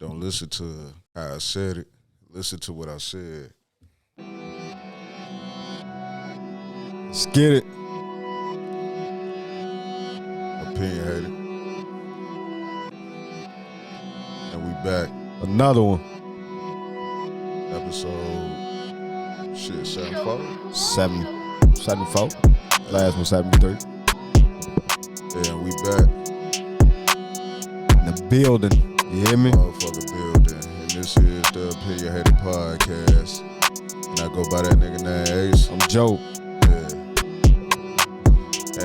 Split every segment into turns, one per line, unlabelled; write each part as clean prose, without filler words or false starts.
Don't listen to how I said it. Listen to what I said.
Let's get it.
Opinionated. And we back.
Another one.
Episode 74?
74. Last one 73.
And we back.
In the building. You hear me?
Motherfucker building. And this is the Opinionated Podcast. And I go by that nigga named Ace.
I'm Joe.
Yeah.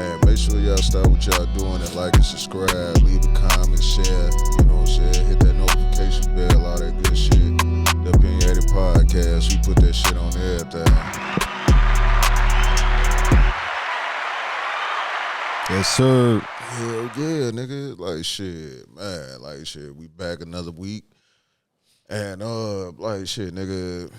And make sure y'all start what y'all doing and like and subscribe. Leave a comment, share. You know what I'm saying? Hit that notification bell, all that good shit. The Opinionated Podcast. We put that shit on everything.
Yes, sir.
Hell yeah, nigga. Like shit, man. Like shit. We back another week. And like shit, nigga.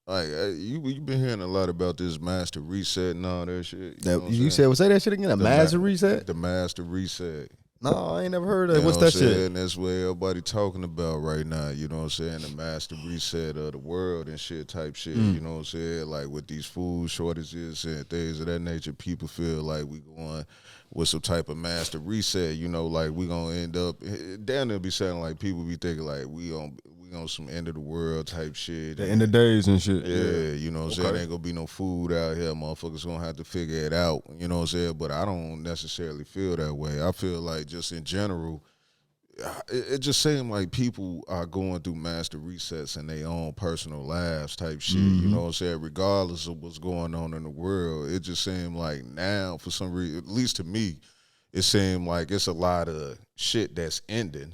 Like you been hearing a lot about this master reset and all that shit.
You said, say that shit again? A master reset?
The master reset.
No, I ain't never heard of it.
You
What's
know
that
what I'm
shit?
saying? That's what everybody talking about right now. You know what I'm saying? The master reset of the world and shit type shit. You know what I'm saying? Like with these food shortages and things of that nature, people feel like we going with some type of master reset. You know, like we gonna end up down there be saying like people be thinking like we on some end of the world type shit.
The end of days and shit.
Yeah, you know what I'm saying? Ain't gonna be no food out here. Motherfuckers gonna have to figure it out. You know what I'm saying? But I don't necessarily feel that way. I feel like just in general, it just seems like people are going through master resets in their own personal lives type shit. You know what I'm saying? Regardless of what's going on in the world, it just seems like now, for some reason, at least to me, it seems like it's a lot of shit that's ending.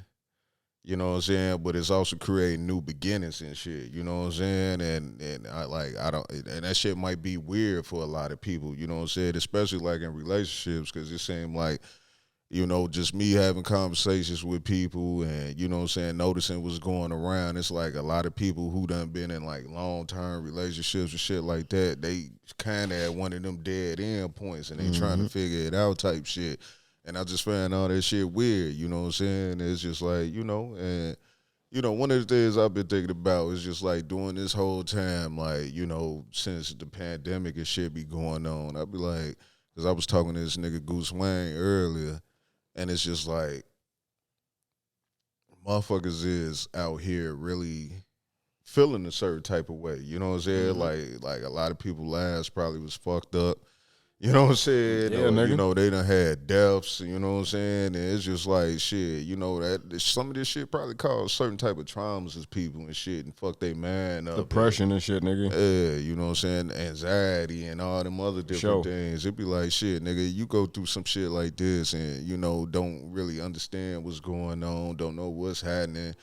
You know what I'm saying? But it's also creating new beginnings and shit. You know what I'm saying? And I don't, and that shit might be weird for a lot of people. You know what I'm saying? Especially like in relationships, because it seems like, you know, just me having conversations with people and, you know what I'm saying, noticing what's going around. It's like a lot of people who done been in like long-term relationships and shit like that, they kind of at one of them dead end points and they trying to figure it out type shit. And I just found all that shit weird, you know what I'm saying? It's just like, you know, and, you know, one of the things I've been thinking about is just like doing this whole time, like, you know, since the pandemic and shit be going on, I'd be like, because I was talking to this nigga Goose Wayne earlier, and it's just like, motherfuckers is out here really feeling a certain type of way, you know what I'm saying? Like a lot of people's lives probably was fucked up. You know what I'm saying?
Yeah,
or,
nigga.
you know, they done had deaths, you know what I'm saying? And it's just like, shit, you know, that some of this shit probably caused certain type of traumas as people and shit and fuck they man up.
Depression and shit, nigga.
Yeah, you know what I'm saying? Anxiety and all them other different things. It'd be like, shit, nigga, you go through some shit like this and, you know, don't really understand what's going on, don't know what's happening.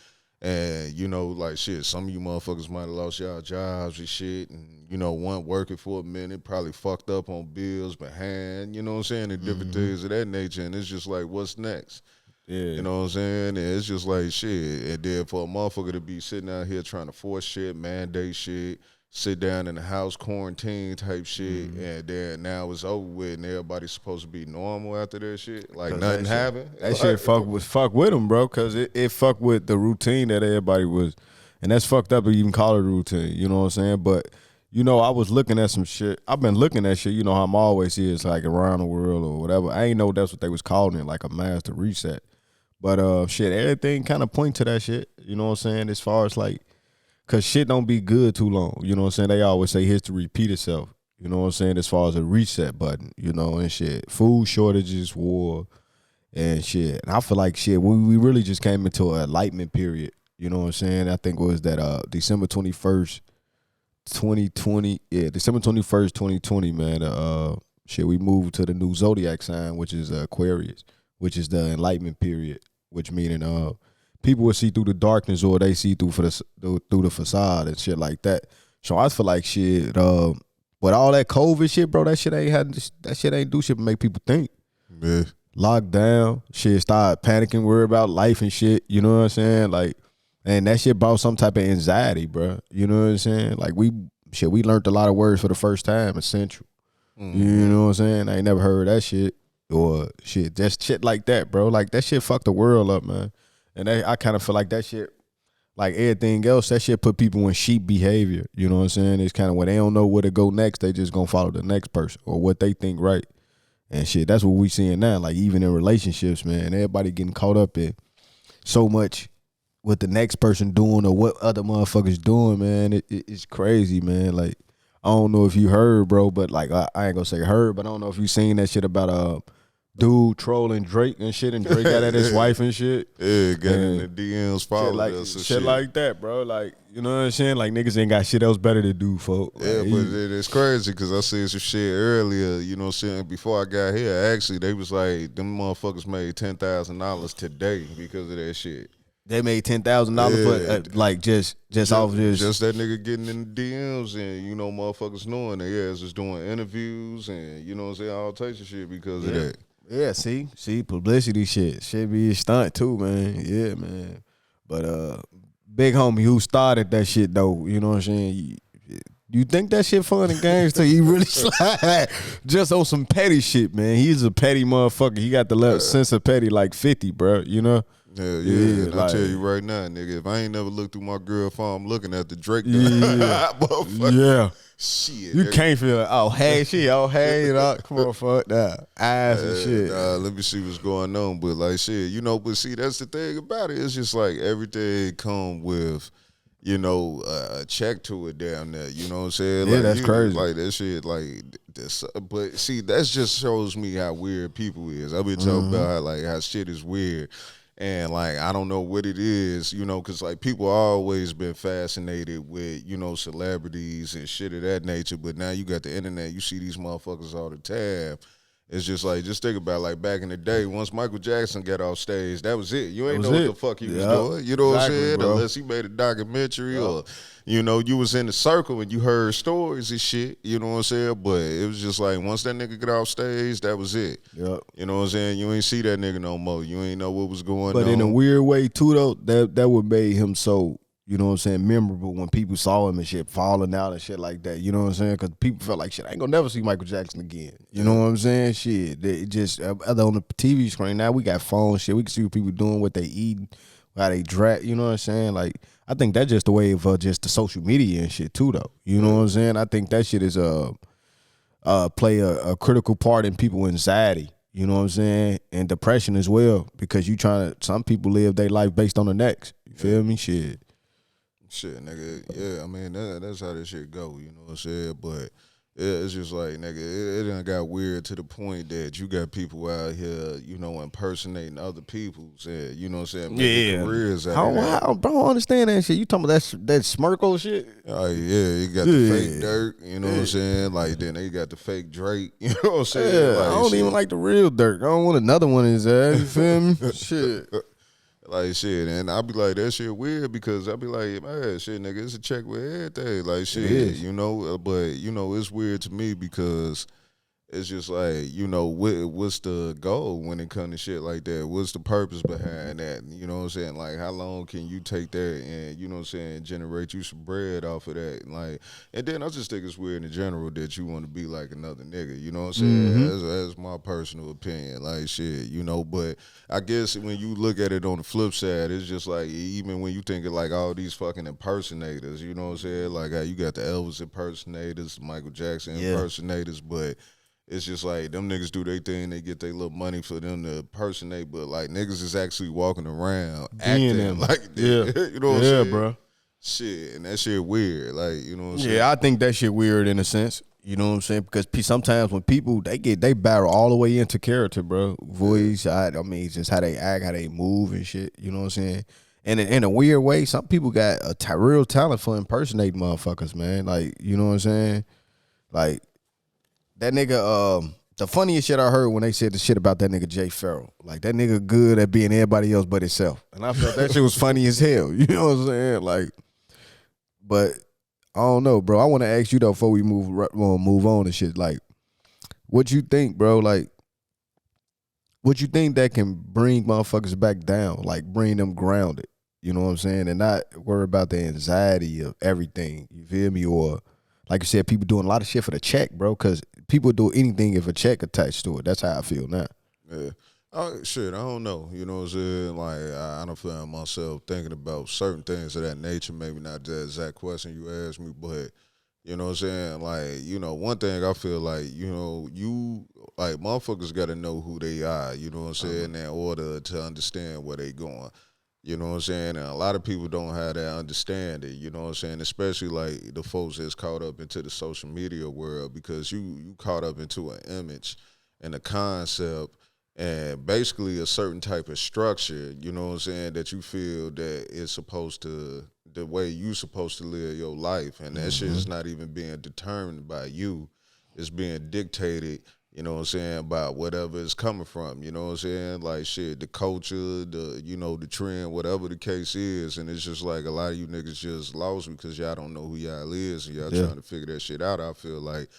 And, you know, like, shit, some of you motherfuckers might have lost y'all jobs and shit. And, you know, one working for a minute, probably fucked up on bills behind, you know what I'm saying, and different things of that nature. And it's just like, what's next?
Yeah.
You know what I'm saying? And it's just like, shit. And then for a motherfucker to be sitting out here trying to force shit, mandate shit, sit down in the house, quarantine type shit, and then now it's over with and everybody's supposed to be normal after that shit. Like nothing happened.
That shit fuck with them, bro, because it fuck with the routine that everybody was, and that's fucked up to even call it a routine, you know what I'm saying? But, you know, I was looking at some shit. I've been looking at shit, you know how I'm always here, it's like around the world or whatever. I ain't know that's what they was calling it, like a master reset. But shit, everything kind of point to that shit, you know what I'm saying, as far as like, because shit don't be good too long, you know what I'm saying? They always say history repeat itself, you know what I'm saying, as far as a reset button, you know, and shit. Food shortages, war, and shit. And I feel like shit, we really just came into an enlightenment period, you know what I'm saying? I think it was that December 21st, 2020, December 21st, 2020, man, shit, we moved to the new zodiac sign, which is Aquarius, which is the enlightenment period, which meaning people will see through the darkness or they see through the facade and shit like that. So I feel like shit, with all that COVID shit, bro, that shit ain't do shit but make people think.
Yeah.
Locked down, shit, start panicking, worry about life and shit, you know what I'm saying? Like, and that shit brought some type of anxiety, bro. You know what I'm saying? Like we learned a lot of words for the first time in Central. You know what I'm saying? I ain't never heard that shit. Or just shit like that, bro. Like that shit fucked the world up, man. And I kind of feel like that shit like everything else, that shit put people in sheep behavior. You know what I'm saying? It's kind of when they don't know where to go next, they just gonna follow the next person or what they think right. And shit, that's what we seeing now. Like even in relationships, man, everybody getting caught up in so much what the next person doing or what other motherfuckers doing, man. It's crazy, man. Like I don't know if you heard, bro, but like I ain't gonna say heard, but I don't know if you seen that shit about dude trolling Drake and shit, and Drake got at his wife and shit.
Yeah, got in the DMs, followed
like,
us and
shit like that, bro. Like, you know what I'm saying? Like niggas ain't got shit else better to do, folk.
Yeah,
like,
but it's crazy because I seen some shit earlier, you know what I'm saying, before I got here. Actually, they was like, them motherfuckers made $10,000 today because of that shit.
They made $10,000 for like just off this.
Just that nigga getting in the DMs and, you know, motherfuckers knowing that, yeah, it's just doing interviews and, you know what I'm saying, all types of shit because of that.
Yeah, see, publicity shit be a stunt too, man. Yeah, man. But big homie who started that shit though, you know what I'm saying? You think that shit fun and games till he really slide just on some petty shit, man. He's a petty motherfucker. He got the sense of petty like 50, bro, you know?
Yeah. And like, I tell you right now, nigga, if I ain't never looked through my girl phone, I'm looking at the Drake.
Yeah.
Shit.
You can't feel it. Oh, hey, you know, come on, fuck that. Eyes and shit.
Let me see what's going on. But like shit, you know, but see, that's the thing about it. It's just like everything come with, you know, a check to it down there. You know what I'm saying?
Yeah,
like,
that's crazy.
Like that shit, like this. But see, that just shows me how weird people is. I've been talking about how shit is weird. And, like, I don't know what it is, you know, because, like, people always been fascinated with, you know, celebrities and shit of that nature. But now you got the internet. You see these motherfuckers all the time. It's just like, just think about, like, back in the day, once Michael Jackson got off stage, that was it. You ain't know what the fuck he was doing. You know what I'm saying? Bro. Unless he made a documentary or, you know, you was in the circle and you heard stories and shit. You know what I'm saying? But it was just like, once that nigga got off stage, that was it.
Yep.
You know what I'm saying? You ain't see that nigga no more. You ain't know what was going on.
But in a weird way, too, though, that would make him so, you know what I'm saying, memorable when people saw him and shit falling out and shit like that. You know what I'm saying? Because people felt like, shit, I ain't gonna never see Michael Jackson again. You know what I'm saying? Shit, it just, other on the TV screen, now we got phones, shit. We can see what people doing, what they eating, how they dress. You know what I'm saying? Like, I think that's just the way of just the social media and shit, too, though. You know what I'm saying? I think that shit is play a critical part in people's anxiety. You know what I'm saying? And depression as well. Because some people live their life based on the next. You feel me? Shit.
Shit, nigga. Yeah, I mean, that's how this shit go, you know what I'm saying? But it's just like, nigga, it done got weird to the point that you got people out here, you know, impersonating other people's, you know what I'm saying? Making careers out of that.
Bro, I don't understand that shit. You talking about that Smirkle shit?
Oh, yeah, you got the fake Dirk, you know what I'm saying? Like, then they got the fake Drake, you know what I'm saying?
Yeah,
like,
I don't even like the real Dirk. I don't want another one in his ass, you feel me? Shit.
Like, shit, and I be like, that shit weird because I be like, man, shit, nigga, it's a check with everything. Like, shit, you know, but, you know, it's weird to me because it's just like, you know, what's the goal when it comes to shit like that? What's the purpose behind that? You know what I'm saying? Like, how long can you take that and, you know what I'm saying, generate you some bread off of that? Like, and then I just think it's weird in general that you want to be like another nigga. You know what I'm saying? That's my personal opinion. Like, shit, you know, but I guess when you look at it on the flip side, it's just like, even when you think of like all these fucking impersonators, you know what I'm saying? Like, how you got the Elvis impersonators, Michael Jackson impersonators, but it's just like them niggas do their thing, they get their little money for them to impersonate, but like niggas is actually walking around acting them. Like that. You know what I'm saying?
Yeah, bro.
Shit, and that shit weird. Like, you know what I'm saying?
Yeah, I think that shit weird in a sense. You know what I'm saying? Because sometimes when people, they barrel all the way into character, bro. Voice, I mean, just how they act, how they move and shit. You know what I'm saying? And in a weird way, some people got a real talent for impersonating motherfuckers, man. Like, you know what I'm saying? Like, that nigga, the funniest shit I heard when they said the shit about that nigga Jay Farrell. Like, that nigga good at being everybody else but himself. And I felt that shit was funny as hell. You know what I'm saying? Like, but I don't know, bro. I want to ask you, though, before we move on and shit. Like, what you think, bro? Like, what you think that can bring motherfuckers back down? Like, bring them grounded. You know what I'm saying? And not worry about the anxiety of everything. You feel me? Or, like you said, people doing a lot of shit for the check, bro, because people do anything if a check attached to it. That's how I feel now.
Yeah. Shit, I don't know. You know what I'm saying? Like, I don't find myself thinking about certain things of that nature. Maybe not the exact question you asked me, but you know what I'm saying? Like, one thing I feel like, you like motherfuckers got to know who they are. You know what I'm saying? In order to understand where they going. You know what I'm saying? And a lot of people don't have that understanding, you know what I'm saying? Especially like the folks that's caught up into the social media world because you caught up into an image and a concept and basically a certain type of structure, you know what I'm saying, that you feel that is supposed to the way you supposed to live your life. And that shit is not even being determined by you. It's being dictated, you know what I'm saying, by whatever it's coming from. You know what I'm saying? Like shit, the culture, the trend, whatever the case is. And it's just like a lot of you niggas just lost because y'all don't know who y'all is and y'all trying to figure that shit out, I feel like.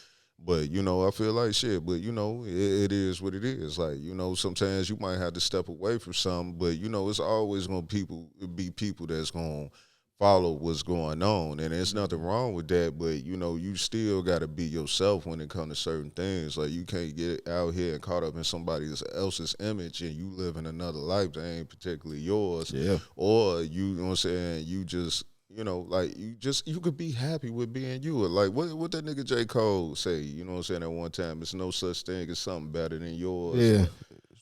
But, I feel like shit, but, it is what it is. Like, sometimes you might have to step away from something, but, it's always going to be people that's going to follow what's going on. And there's nothing wrong with that, but, you still got to be yourself when it comes to certain things. Like, you can't get out here and caught up in somebody else's image and you live in another life that ain't particularly yours.
Yeah.
Or, you know what I'm saying, you just like you could be happy with being you. Like what that nigga J. Cole say, you know what I'm saying, at one time, it's no such thing as something better than yours.
Yeah.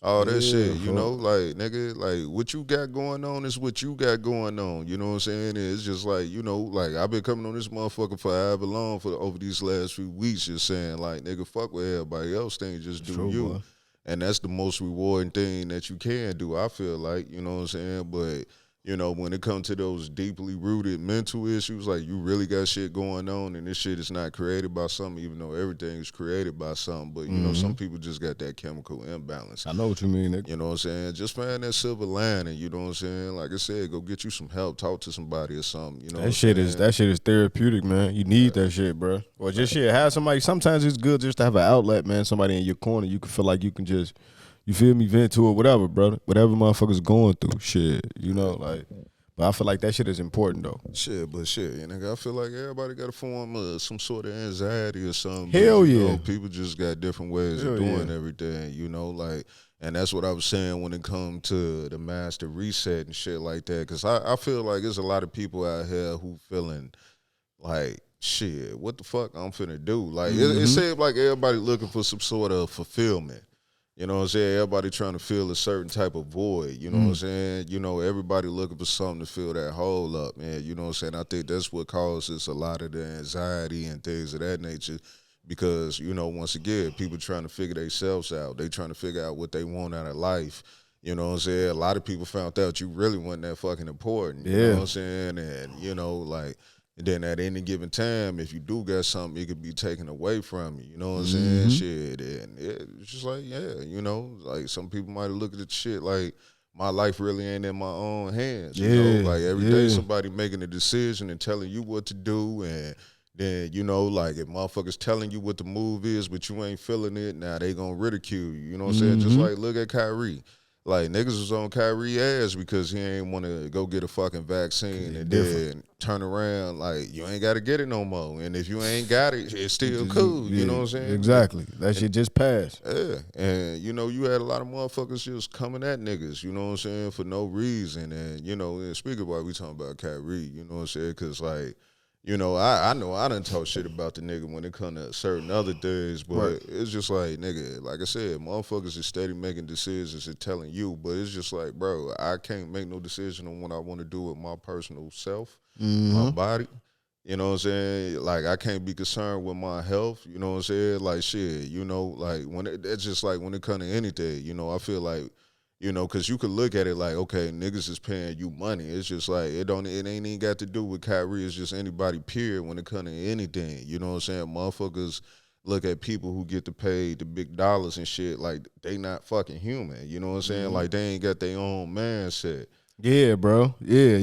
All that shit, like nigga, like what you got going on is what you got going on. You know what I'm saying? It's just like, like I've been coming on this motherfucker for however long for over these last few weeks just saying like, nigga, fuck what everybody else think, just do you. Boy. And that's the most rewarding thing that you can do, I feel like, you know what I'm saying? But when it comes to those deeply rooted mental issues, like you really got shit going on and this shit is not created by something, even though everything is created by something. But, some people just got that chemical imbalance.
I know what you mean, nigga.
You know what I'm saying? Just find that silver lining, you know what I'm saying? Like I said, go get you some help, talk to somebody or something, you know
that shit is therapeutic, man. You need that shit, bro. Or just have somebody. Sometimes it's good just to have an outlet, man, somebody in your corner. You can feel like you can just, you feel me, vent to it, whatever, brother. Whatever motherfuckers going through, shit, like. But I feel like that shit is important, though.
Shit, nigga, I feel like everybody got to form some sort of anxiety or something.
Hell yeah.
People just got different ways of doing everything, like, and that's what I was saying when it comes to the master reset and shit like that. Because I feel like there's a lot of people out here who feeling like, shit, what the fuck I'm finna do? Like, it seems like everybody looking for some sort of fulfillment. You know what I'm saying? Everybody trying to fill a certain type of void. You know what I'm saying? Everybody looking for something to fill that hole up, man. You know what I'm saying? I think that's what causes a lot of the anxiety and things of that nature because, once again, people trying to figure themselves out. They trying to figure out what they want out of life. You know what I'm saying? A lot of people found out you really wasn't that fucking important. You know what I'm saying? And, like... And then at any given time, if you do got something, it could be taken away from you. You know what I'm saying? Shit. And it's just like, like some people might look at the shit like my life really ain't in my own hands. You know, like every day somebody making a decision and telling you what to do. And then, like if motherfuckers telling you what the move is, but you ain't feeling it, now they gonna ridicule you. You know what I'm saying? Just like look at Kyrie. Like, niggas was on Kyrie ass because he ain't want to go get a fucking vaccine and then turn around like, you ain't got to get it no more. And if you ain't got it, it's still cool. You know what I'm saying?
Exactly. That shit just passed.
Yeah. And, you had a lot of motherfuckers just coming at niggas, you know what I'm saying, for no reason. And, and speaking about, we talking about Kyrie, you know what I'm saying? Because, like, I know I done talk shit about the nigga when it come to certain other things, but it's just like, nigga, like I said, motherfuckers is steady making decisions and telling you, but it's just like, bro, I can't make no decision on what I want to do with my personal self, my body. You know what I'm saying? Like, I can't be concerned with my health, you know what I'm saying? Like, shit, like, it's just like when it come to anything, I feel like, because you could look at it like, okay, niggas is paying you money. It's just like, it ain't even got to do with Kyrie. It's just anybody, period, when it comes to anything. You know what I'm saying? Motherfuckers look at people who get to pay the big dollars and shit like they not fucking human. You know what I'm saying? Like, they ain't got their own mindset.
Yeah, bro. Yeah.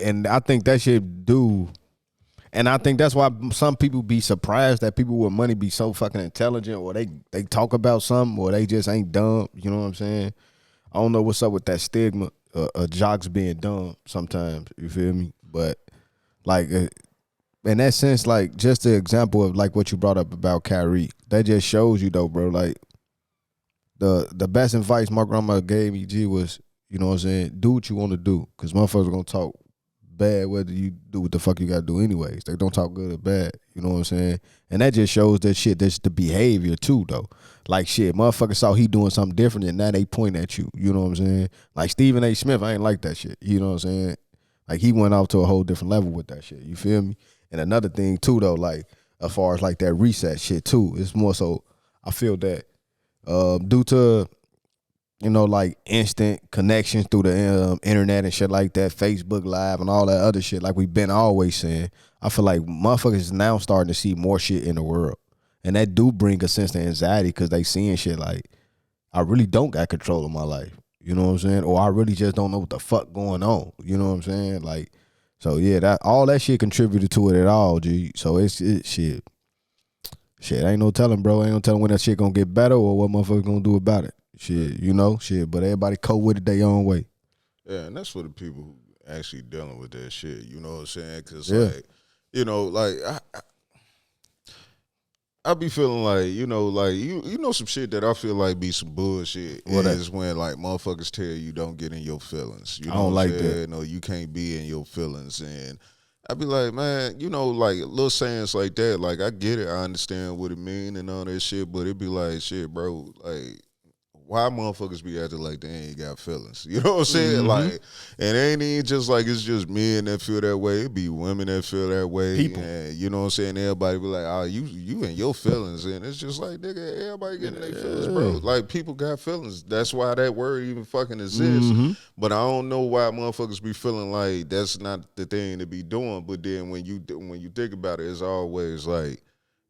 And I think that shit do. And I think that's why some people be surprised that people with money be so fucking intelligent, or they talk about something, or they just ain't dumb. You know what I'm saying? I don't know what's up with that stigma of jocks being dumb sometimes, you feel me? But, like, in that sense, like, just the example of, like, what you brought up about Kyrie, that just shows you, though, bro, like, the best advice my grandma gave me, G, was, you know what I'm saying, do what you want to do. Because motherfuckers gonna talk bad whether you do what the fuck you gotta do anyways. They don't talk good or bad. You know what I'm saying? And that just shows that shit, that's the behavior too, though. Like shit, motherfucker saw he doing something different and now they point at you. You know what I'm saying? Like Stephen A. Smith, I ain't like that shit. You know what I'm saying? Like he went out to a whole different level with that shit. You feel me? And another thing too, though, like as far as like that reset shit too, it's more so I feel that due to, you know, like instant connections through the internet and shit like that, Facebook Live and all that other shit, like we've been always saying, I feel like motherfuckers is now starting to see more shit in the world. And that do bring a sense of anxiety because they seeing shit like, I really don't got control of my life. You know what I'm saying? Or I really just don't know what the fuck going on. You know what I'm saying? Like, so yeah, that all that shit contributed to it at all, G. So it's shit. Shit, ain't no telling, bro. Ain't no telling when that shit gonna get better or what motherfuckers gonna do about it. Shit, you know, shit. But everybody cope with it their own way.
Yeah, and that's for the people who actually dealing with that shit. You know what I'm saying? Because,
Yeah.
like, you know, like, I be feeling like, you know some shit that I feel like be some bullshit
What
is when, like, motherfuckers tell you don't get in your feelings. You know
I don't
what I'm
like
saying?
that.
No, you can't be in your feelings. And I be like, man, you know, like, little sayings like that, like, I get it. I understand what it mean and all that shit, but it be like, shit, bro, like, why motherfuckers be acting like they ain't got feelings? You know what I'm saying?
Mm-hmm.
Like, and it ain't even just like it's just men that feel that way. It be women that feel that way.
People.
And you know what I'm saying? Everybody be like, oh, you in your feelings. And it's just like, nigga, everybody getting their feelings, bro. Like, people got feelings. That's why that word even fucking exists.
Mm-hmm.
But I don't know why motherfuckers be feeling like that's not the thing to be doing. But then when you think about it, it's always like,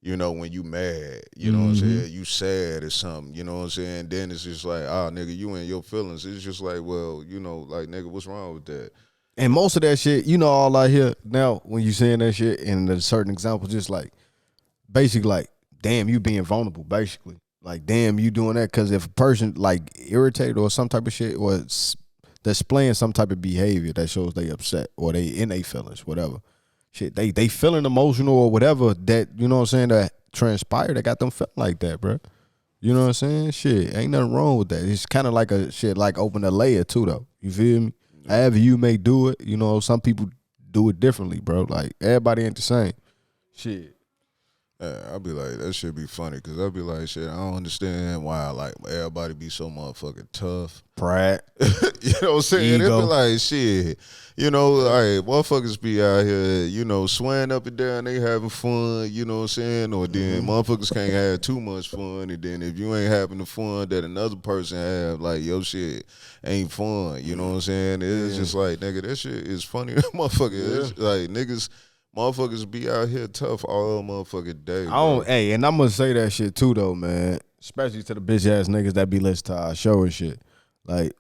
you know, when you mad, you know what I'm saying? You sad or something, you know what I'm saying? Then it's just like, oh, nigga, you in your feelings. It's just like, well, you know, like, nigga, what's wrong with that?
And most of that shit, you know, all I hear now when you saying that shit, and a certain example, just like, basically like, damn, you being vulnerable, basically. Like, damn, you doing that. Because if a person, like, irritated or some type of shit, or displaying some type of behavior that shows they upset or they in their feelings, whatever. Shit, they feeling emotional or whatever that, you know what I'm saying, that transpired, that got them feeling like that, bro. You know what I'm saying? Shit, ain't nothing wrong with that. It's kind of like a shit, like open a layer too, though. You feel me? However you may do it, you know, some people do it differently, bro. Like, everybody ain't the same. Shit.
I'll be like, that shit be funny, because I'll be like, shit, I don't understand why, like, everybody be so motherfucking tough.
Pride.
You know what I'm saying? It be
Ego.
like, shit, you know, like, motherfuckers be out here, you know, swaying up and down, they having fun, you know what I'm saying? Or then motherfuckers can't have too much fun, and then if you ain't having the fun that another person have, like, your shit ain't fun, you know what I'm saying? It's just like, nigga, that shit is funny. Motherfucker, it's like, motherfuckers be out here tough all motherfucking day.
Hey, and I'm gonna say that shit too, though, man. Especially to the bitch ass niggas that be listening to our show and shit. Like,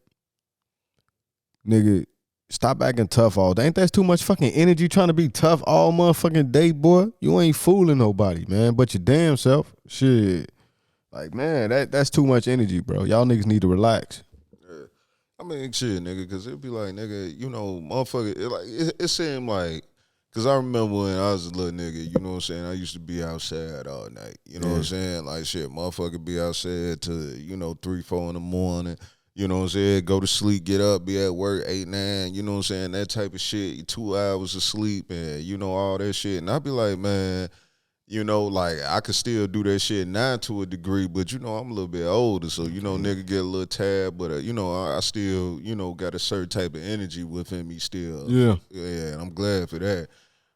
nigga, stop acting tough all day. Ain't that too much fucking energy trying to be tough all motherfucking day, boy? You ain't fooling nobody, man, but your damn self. Shit. Like, man, that's too much energy, bro. Y'all niggas need to relax.
Yeah. I mean, shit, nigga, because it be like, nigga, you know, motherfucker, it seemed like, because I remember when I was a little nigga, you know what I'm saying, I used to be outside all night. You know what I'm saying? Like, shit, motherfucker be outside to, you know, 3, 4 in the morning. You know what I'm saying? Go to sleep, get up, be at work 8, 9. You know what I'm saying? That type of shit. 2 hours of sleep and, you know, all that shit. And I be like, man, you know, like, I could still do that shit now to a degree, but, you know, I'm a little bit older. So, you know, nigga get a little tired, but, you know, I still, you know, got a certain type of energy within me still.
Yeah.
Yeah, and I'm glad for that.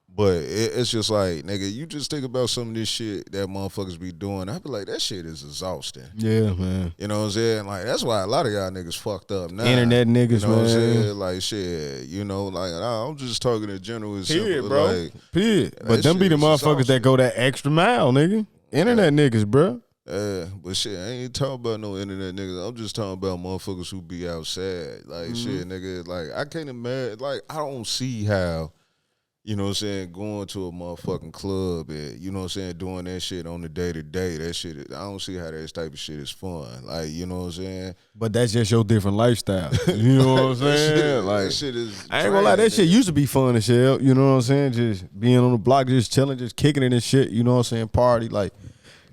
But it's just like, nigga, you just think about some of this shit that motherfuckers be doing. I be like, that shit is exhausting.
Yeah, man.
You know what I'm saying? Like, that's why a lot of y'all niggas fucked up now.
Internet niggas,
you know what I'm
man.
saying? Like, shit, you know, like, I'm just talking in general.
Period, bro.
Like,
Period.
that
But them be
shit
the
is
motherfuckers that
exhausting.
go that extra mile, nigga. Internet niggas, bro.
But shit, I ain't talking about no internet niggas. I'm just talking about motherfuckers who be outside. Like, shit, nigga, like, I can't imagine, like, I don't see how, you know what I'm saying, going to a motherfucking club and, you know what I'm saying, doing that shit on the day-to-day, that shit, I don't see how that type of shit is fun. Like, you know what I'm saying?
But that's just your different lifestyle. You know what I'm
That
saying?
shit,
Like,
that shit is
I ain't gonna lie, that
draining,
shit
nigga.
used to be fun as hell. You know what I'm saying? Just being on the block, just chilling, just kicking it and shit. You know what I'm saying? Party, like,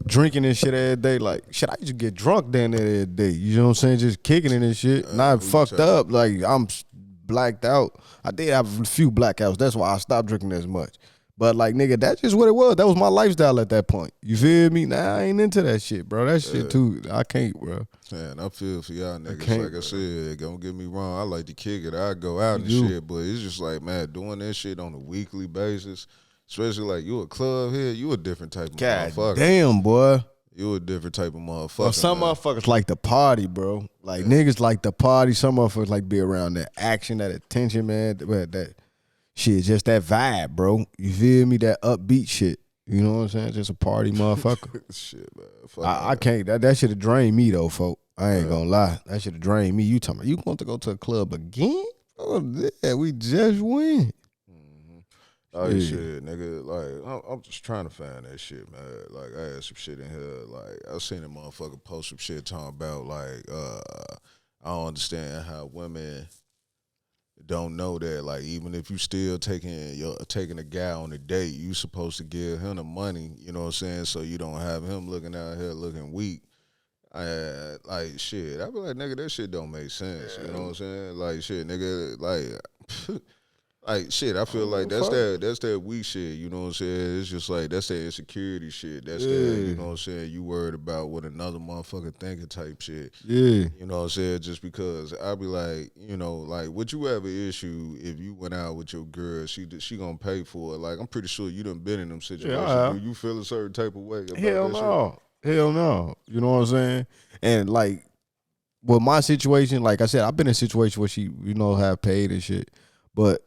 drinking and shit every day. Like, shit, I used to get drunk down there every day. You know what I'm saying? Just kicking it and shit. Not fucked up. Like, I'm blacked out. I did have a few blackouts. That's why I stopped drinking as much. But, like, nigga, that's just what it was. That was my lifestyle at that point. You feel me? Nah, I ain't into that shit, bro. That shit, too. I can't, bro.
Man, I feel for y'all niggas. Like I said, don't get me wrong. I like to kick it. I go out and shit. But it's just like, man, doing that shit on a weekly basis, especially like you a club here, you a different type of motherfucker.
Damn, boy.
You a different type of motherfucker.
Well, some motherfuckers like to party, bro. Like, niggas like to party. Some motherfuckers like be around that action, that attention, man. That shit, just that vibe, bro. You feel me? That upbeat shit. You know what I'm saying? Just a party motherfucker.
Shit, man.
I can't. That should have drained me, though, folk. I ain't gonna lie. That should have drained me. You talking about, you want to go to a club again? Oh, yeah, we just went.
Oh, yeah. Shit, nigga. Like, I'm just trying to find that shit, man. Like, I had some shit in here. Like, I seen a motherfucker post some shit talking about, like, I don't understand how women don't know that, like, even if you still taking a guy on a date, you supposed to give him the money, you know what I'm saying, so you don't have him looking out here looking weak. Like, shit, I be like, nigga, that shit don't make sense, you know what I'm saying? Like, shit, nigga, like, shit, I feel like that's that weak shit, you know what I'm saying? It's just like, that's that insecurity shit. That's that, you know what I'm saying, you worried about what another motherfucker thinking type shit.
Yeah.
You know what I'm saying? Just because I be like, you know, like, would you have an issue if you went out with your girl, she gonna pay for it? Like, I'm pretty sure you done been in them situations. Do you feel a certain type of way about
Hell
that
no. Shit? Hell no. You know what I'm saying? And, like, with my situation, like I said, I've been in a situation where she, you know, have paid and shit. But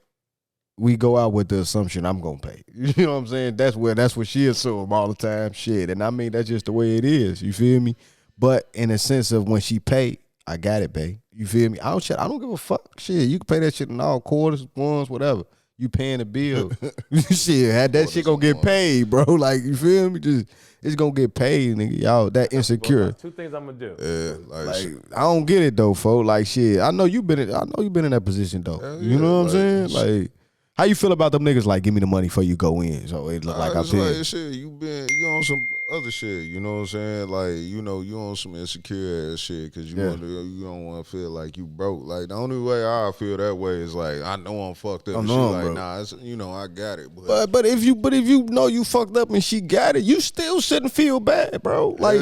we go out with the assumption I'm gonna pay. You know what I'm saying? That's what she assume all the time. Shit. And I mean, that's just the way it is. You feel me? But in a sense of when she pay, I got it, babe. You feel me? I don't give a fuck. Shit, you can pay that shit in all quarters, ones, whatever. You paying the bill. Shit, that shit gonna get paid, bro. Like, you feel me? Just it's gonna get paid, nigga. Y'all that insecure.
Well, two things I'm gonna do.
Yeah,
like I don't get it though, folks. Like, shit, I know you been in that position though. You know what I'm saying? Like, how you feel about them niggas? Like, give me the money before you go in. So it look like I'm paying.
Like, shit, you on some other shit. You know what I'm saying? Like, you know, you on some insecure ass shit because you don't want to feel like you broke. Like, the only way I feel that way is like, I know I'm fucked up. And shit. Like, nah, it's, you know, I got it.
But if you know you fucked up and she got it, you still shouldn't feel bad, bro. Like,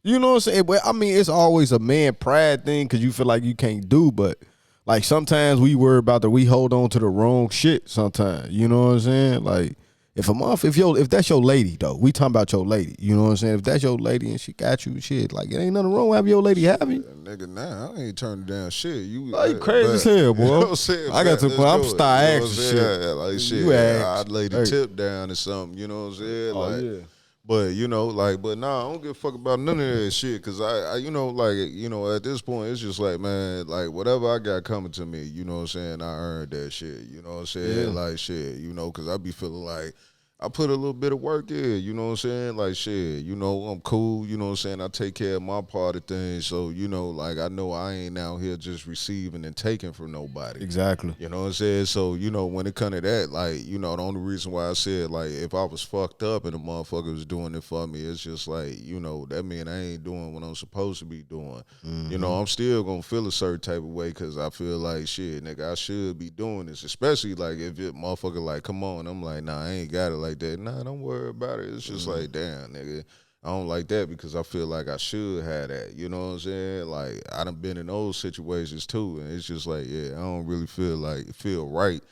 you know what I'm saying? But I mean, it's always a man pride thing because you feel like you can't do, but. Like, sometimes we worry about we hold on to the wrong shit sometimes. You know what I'm saying? Like, if that's your lady, though, we talking about your lady. You know what I'm saying? If that's your lady and she got you, shit, like, it ain't nothing wrong with having your lady happy.
Nigga, nah, I ain't turning down shit. You
crazy as hell, boy.
You know what I'm saying?
I got to point. I'm start asking shit.
Like, shit, I'd lay the tip down or something. You know what I'm saying? Like,
yeah.
But, you know, like, but nah, I don't give a fuck about none of that shit. Cause I, you know, like, you know, at this point, it's just like, man, like, whatever I got coming to me, you know what I'm saying? I earned that shit. You know what I'm saying?
Yeah.
Like, shit, you know, cause I be feeling like I put a little bit of work in, you know what I'm saying? Like, shit, you know, I'm cool, you know what I'm saying? I take care of my part of things. So, you know, like, I know I ain't out here just receiving and taking from nobody.
Exactly.
You know what I'm saying? So, you know, when it come to that, like, you know, the only reason why I said, like, if I was fucked up and the motherfucker was doing it for me, it's just like, you know, that mean I ain't doing what I'm supposed to be doing. You know, I'm still going to feel a certain type of way because I feel like, shit, nigga, I should be doing this. Especially, like, if it motherfucker, like, come on. I'm like, nah, I ain't got it like that. Nah, don't worry about it. It's just like, damn, nigga. I don't like that because I feel like I should have that. You know what I'm saying? Like, I done been in those situations too, and it's just like, yeah, I don't really feel right.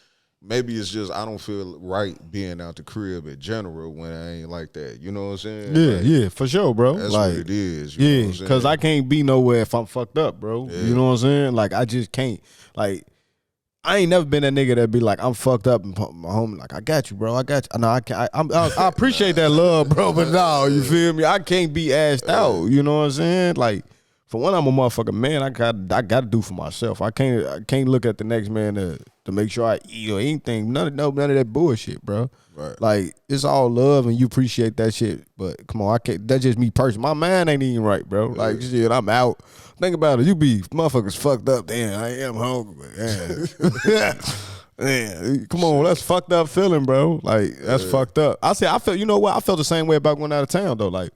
Maybe it's just I don't feel right being out the crib in general when I ain't like that. You know what I'm saying?
Yeah, yeah, for sure, bro.
That's
like,
what it is. You know what I'm saying?
Because I can't be nowhere if I'm fucked up, bro.
Yeah.
You know what I'm saying? Like, I just can't. Like, I ain't never been that nigga that be like, I'm fucked up, and my homie like, I got you, bro. I got you. No, I can't. I appreciate that love, bro, but no, you feel me? I can't be asked out. You know what I'm saying? Like, for one, I'm a motherfucking man. I got to do for myself. I can't look at the next man to make sure I eat or anything. None of that bullshit, bro.
Right.
Like, it's all love and you appreciate that shit. But come on, I can't. That's just me personally. My mind ain't even right, bro. Like, shit, I'm out. Think about it. You be motherfuckers fucked up. Damn, I am hungry. Damn. Man, come on, that's fucked up feeling, bro. Like, that's fucked up. I felt, you know what? I felt the same way about going out of town though. Like,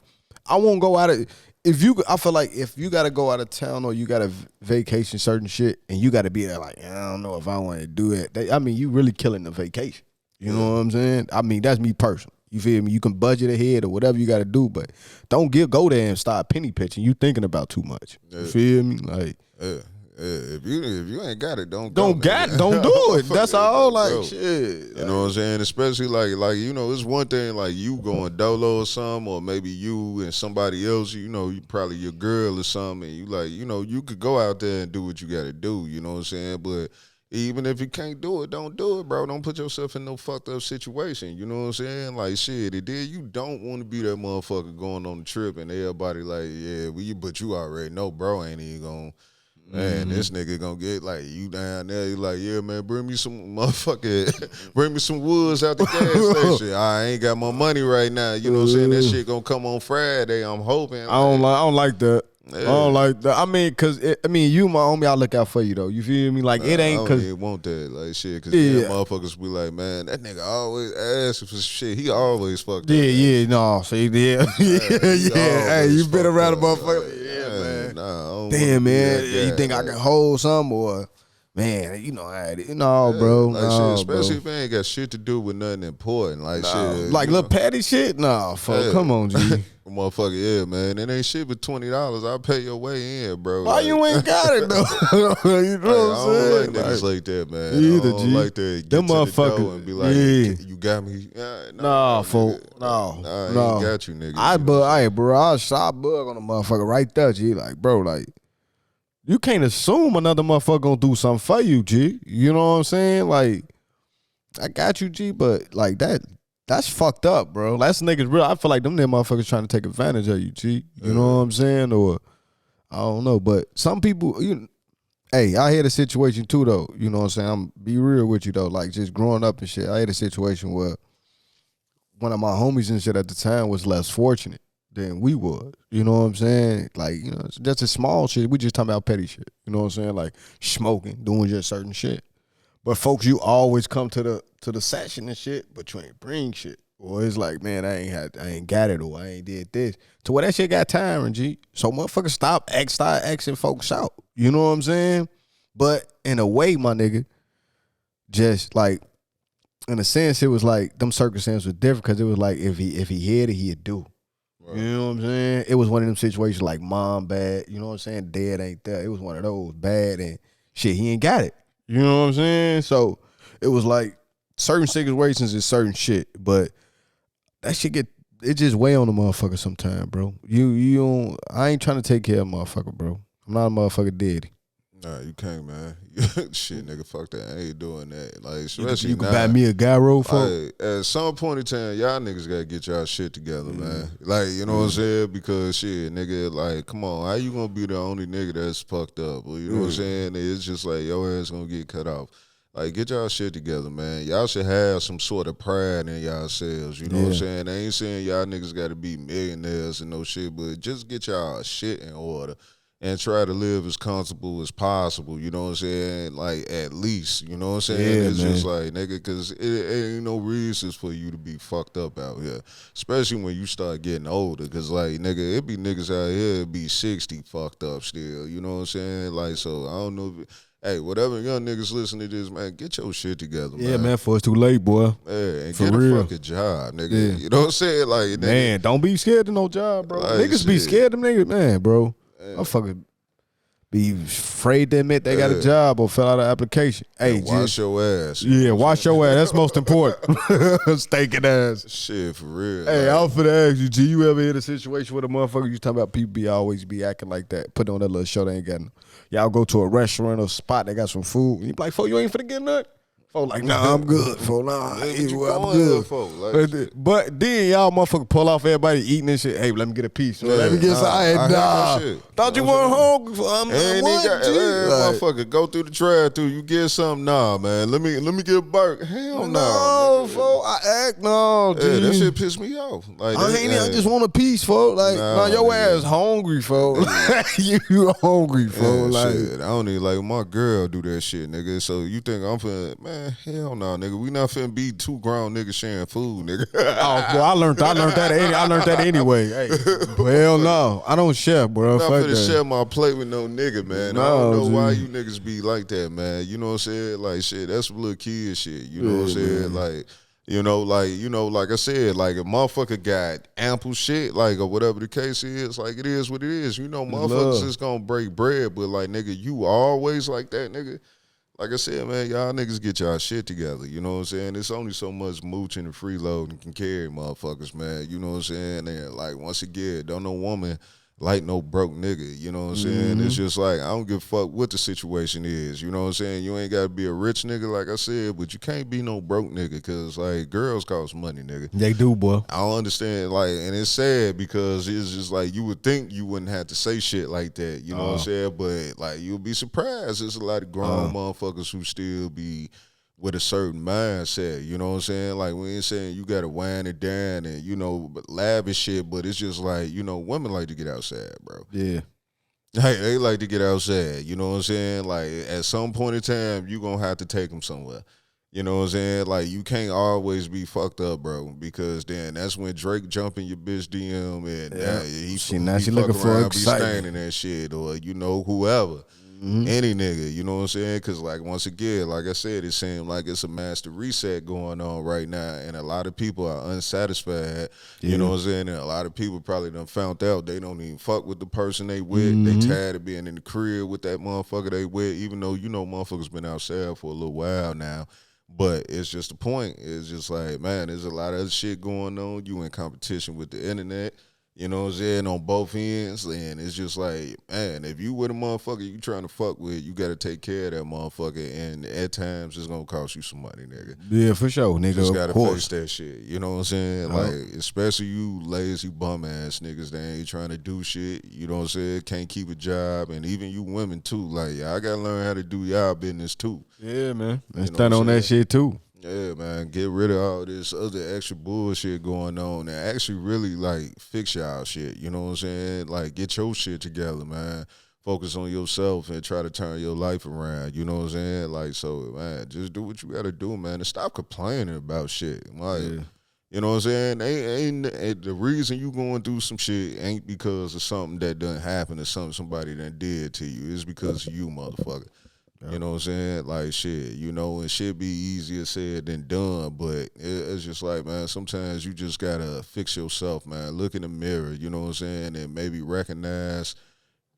I won't go out of. I feel like if you got to go out of town or you got to vacation certain shit, and you got to be there like, I don't know if I want to do it. I mean, you really killing the vacation. You know what I'm saying? I mean, that's me personally. You feel me? You can budget ahead or whatever you got to do, but don't go there and start penny pitching. You thinking about too much. You feel me? Like,
if you ain't got it, don't
do it. That's all. Like, shit.
You know what I'm saying? Especially like you know, it's one thing like you going dolo or something, or maybe you and somebody else. You know, you probably your girl or something. And you like, you know, you could go out there and do what you got to do. You know what I'm saying? But even if you can't do it, don't do it, bro. Don't put yourself in no fucked up situation. You know what I'm saying? Like, shit, it did. You don't want to be that motherfucker going on the trip and everybody like, yeah, but you already know, bro, ain't even gonna. Man, this nigga gonna get like you down there. You like, yeah, man, bring me some bring me some woods out the gas station. I ain't got my money right now. You know what I'm saying? That shit gonna come on Friday. I'm hoping.
I don't like that. Yeah. I don't like that. I mean, you my homie, I look out for you though. You feel me? Like, it ain't cause
I don't even want that like shit. Cause motherfuckers be like, man, that nigga always asking for shit. He always fucked up.
No, see, yeah. Hey, you been around a motherfucker. Yeah, man. Damn, man. You think I can hold some or? Man, you know how it is. No, bro.
Like,
no,
shit, especially
bro.
if it ain't got shit to do with nothing important. Like, shit.
Like little petty shit? Nah, fuck. Come on, G.
Motherfucker, yeah, man. It ain't shit but $20. I'll pay your way in, bro.
Why you ain't got it, though? You know what I'm saying?
I don't like niggas like that, man.
Either,
I don't like that.
Them motherfuckers.
And be like, you got me?
Nah, folk. No.
I ain't got you, nigga.
Bro, I'll shot bug on a motherfucker right there, G. Like, bro, like, you can't assume another motherfucker gonna do something for you, G. You know what I'm saying? Like, I got you, G, but like that's fucked up, bro. That's niggas real. I feel like them motherfuckers trying to take advantage of you, G. You know what I'm saying? Or I don't know, but some people, hey, I had a situation too, though. You know what I'm saying? I'm be real with you though. Like, just growing up and shit, I had a situation where one of my homies and shit at the time was less fortunate than we was. You know what I'm saying? Like, you know, that's a small shit. We just talking about petty shit. You know what I'm saying? Like smoking, doing just certain shit. But folks, you always come to the session and shit, but you ain't bring shit. Or it's like, man, I ain't got it, or I ain't did this. To where that shit got tiring, G. So motherfuckers start asking folks out. You know what I'm saying? But in a way, my nigga, just like, in a sense, it was like them circumstances were different because it was like if he had it, he'd do. Right. You know what I'm saying? It was one of them situations like mom bad, you know what I'm saying? Dad ain't there. It was one of those bad and shit, he ain't got it. You know what I'm saying? So it was like certain situations is certain shit, but that shit it just weigh on the motherfucker sometime, bro. You don't, I ain't trying to take care of a motherfucker, bro. I'm not a motherfucker daddy.
Nah, you can't, man. Shit, nigga, fuck that. I ain't doing that. Like, especially
you can buy me a gyro, folks.
At some point in time, y'all niggas gotta get y'all shit together, man. Like, you know what I'm saying? Because shit, nigga, like, come on, how you gonna be the only nigga that's fucked up? Well, you know what I'm saying? It's just like your ass gonna get cut off. Like, get y'all shit together, man. Y'all should have some sort of pride in yourselves. You know what I'm saying? I ain't saying y'all niggas gotta be millionaires and no shit, but just get y'all shit in order. And try to live as comfortable as possible, you know what I'm saying? Like, at least, you know what I'm saying?
Yeah,
it's
man.
just like, nigga, because it ain't no reasons for you to be fucked up out here. Especially when you start getting older. Because, like, nigga, it be niggas out here be 60 fucked up still, you know what I'm saying? Like, so, I don't know hey, whatever young niggas listen to this, man, get your shit together, man.
Yeah, man, for it's too late, boy.
Yeah, and
for
get
real.
a fucking job, nigga.
Yeah.
You know what I'm saying? Like, nigga,
Man, don't be scared of no job, bro.
Like,
Niggas be
shit.
scared of them niggas, man, bro. Motherfuckers be afraid to admit they got a job or fill out an application. Hey,
wash your ass.
Yeah, wash your ass. That's most important. Stinking ass.
Shit, for real.
Hey,
like,
I was finna ask you, G, you ever hit a situation with a motherfucker you talking about people always be acting like that, put on that little show they ain't got no. Y'all go to a restaurant or spot, they got some food, and you be like, "Fo, you ain't finna get nothing?" Fo like, "Nah, I'm good, Fo. Nah, I'm good." But then y'all motherfucker pull off everybody eating and shit. Hey, let me get a piece. Let me get some. Thought you weren't hungry.
Motherfucker, go through the drive-through. You get something? Nah, man. Let me get a burger. Hell no.
No, Fo. I act no.
Yeah, that shit pissed me off. Like,
I just want a piece, Fo. Like, nah, your ass hungry, Fo. You hungry, Fo. Like,
shit. I don't even like my girl do that shit, nigga. So you think I'm finna, man? Man, hell no, nigga. We not finna be two grown niggas sharing food, nigga.
Oh, bro, I learned that anyway. Hey, hell no, I don't share, bro.
I'm not
Fuck
finna
that.
share my plate with no nigga, man. I
No,
don't know why
G.
you niggas be like that, man. You know what I'm saying? Like, shit, that's some little kid shit. You know what I'm
Yeah,
saying?
man.
Like I said, like a motherfucker got ample shit, like or whatever the case is, like it is what it is. You know, motherfuckers
love.
is gonna break bread, but like nigga, you always like that, nigga. Like I said, man, y'all niggas get y'all shit together. You know what I'm saying? It's only so much mooching and freeloading can carry motherfuckers, man. You know what I'm saying? And like once again, don't no woman like no broke nigga. You know what I'm saying? It's just like I don't give a fuck what the situation is. You know what I'm saying? You ain't gotta be a rich nigga, like I said, but you can't be no broke nigga because like girls cost money, nigga.
They do, boy.
I don't understand, like, and it's sad because it's just like you would think you wouldn't have to say shit like that, you know what I'm saying? But like you'll be surprised. There's a lot of grown motherfuckers who still be with a certain mindset, you know what I'm saying? Like we ain't saying you gotta wind it down and lavish shit, but it's just like women like to get outside, bro.
Yeah.
Hey, they like to get outside, you know what I'm saying? Like at some point in time, you gonna have to take them somewhere. You know what I'm saying? Like, you can't always be fucked up, bro, because then that's when Drake jump in your bitch DM and he
she
fuck
looking for
around, be
excitement.
staining that shit, or, whoever. Any nigga, you know what I'm saying? Because, like, once again, like I said, it seems like it's a master reset going on right now, and a lot of people are unsatisfied, you know what I'm saying? And a lot of people probably done found out they don't even fuck with the person they with. They tired of being in the crib with that motherfucker they with, even though, motherfuckers been outside for a little while now. But it's just the point. It's just like, man, there's a lot of other shit going on. You in competition with the internet, you know what I'm saying, on both ends. And it's just like, man, if you with a motherfucker you trying to fuck with, you got to take care of that motherfucker. And at times, it's going to cost you some money, nigga.
Yeah, for sure, nigga.
Just
of
got to
course.
face that shit. You know what I'm saying? Like, especially you lazy bum ass niggas that ain't trying to do shit. You know what I'm saying? Can't keep a job. And even you women, too. Like, y'all got to learn how to do y'all business, too.
Yeah, man. And
You know
stand
what
on
I'm
that
saying?
shit too.
Yeah, man, get rid of all this other extra bullshit going on and actually really, like, fix y'all shit. You know what I'm saying? Like, get your shit together, man. Focus on yourself and try to turn your life around. You know what I'm saying? Like, so, man, just do what you got to do, man, and stop complaining about shit. Like, you know what I'm saying? Ain't the reason you going through some shit ain't because of something that done happen or something somebody done did to you. It's because of you, motherfucker. You know what I'm saying? Like, shit, and shit be easier said than done, but it's just like, man, sometimes you just gotta fix yourself, man. Look in the mirror, you know what I'm saying, and maybe recognize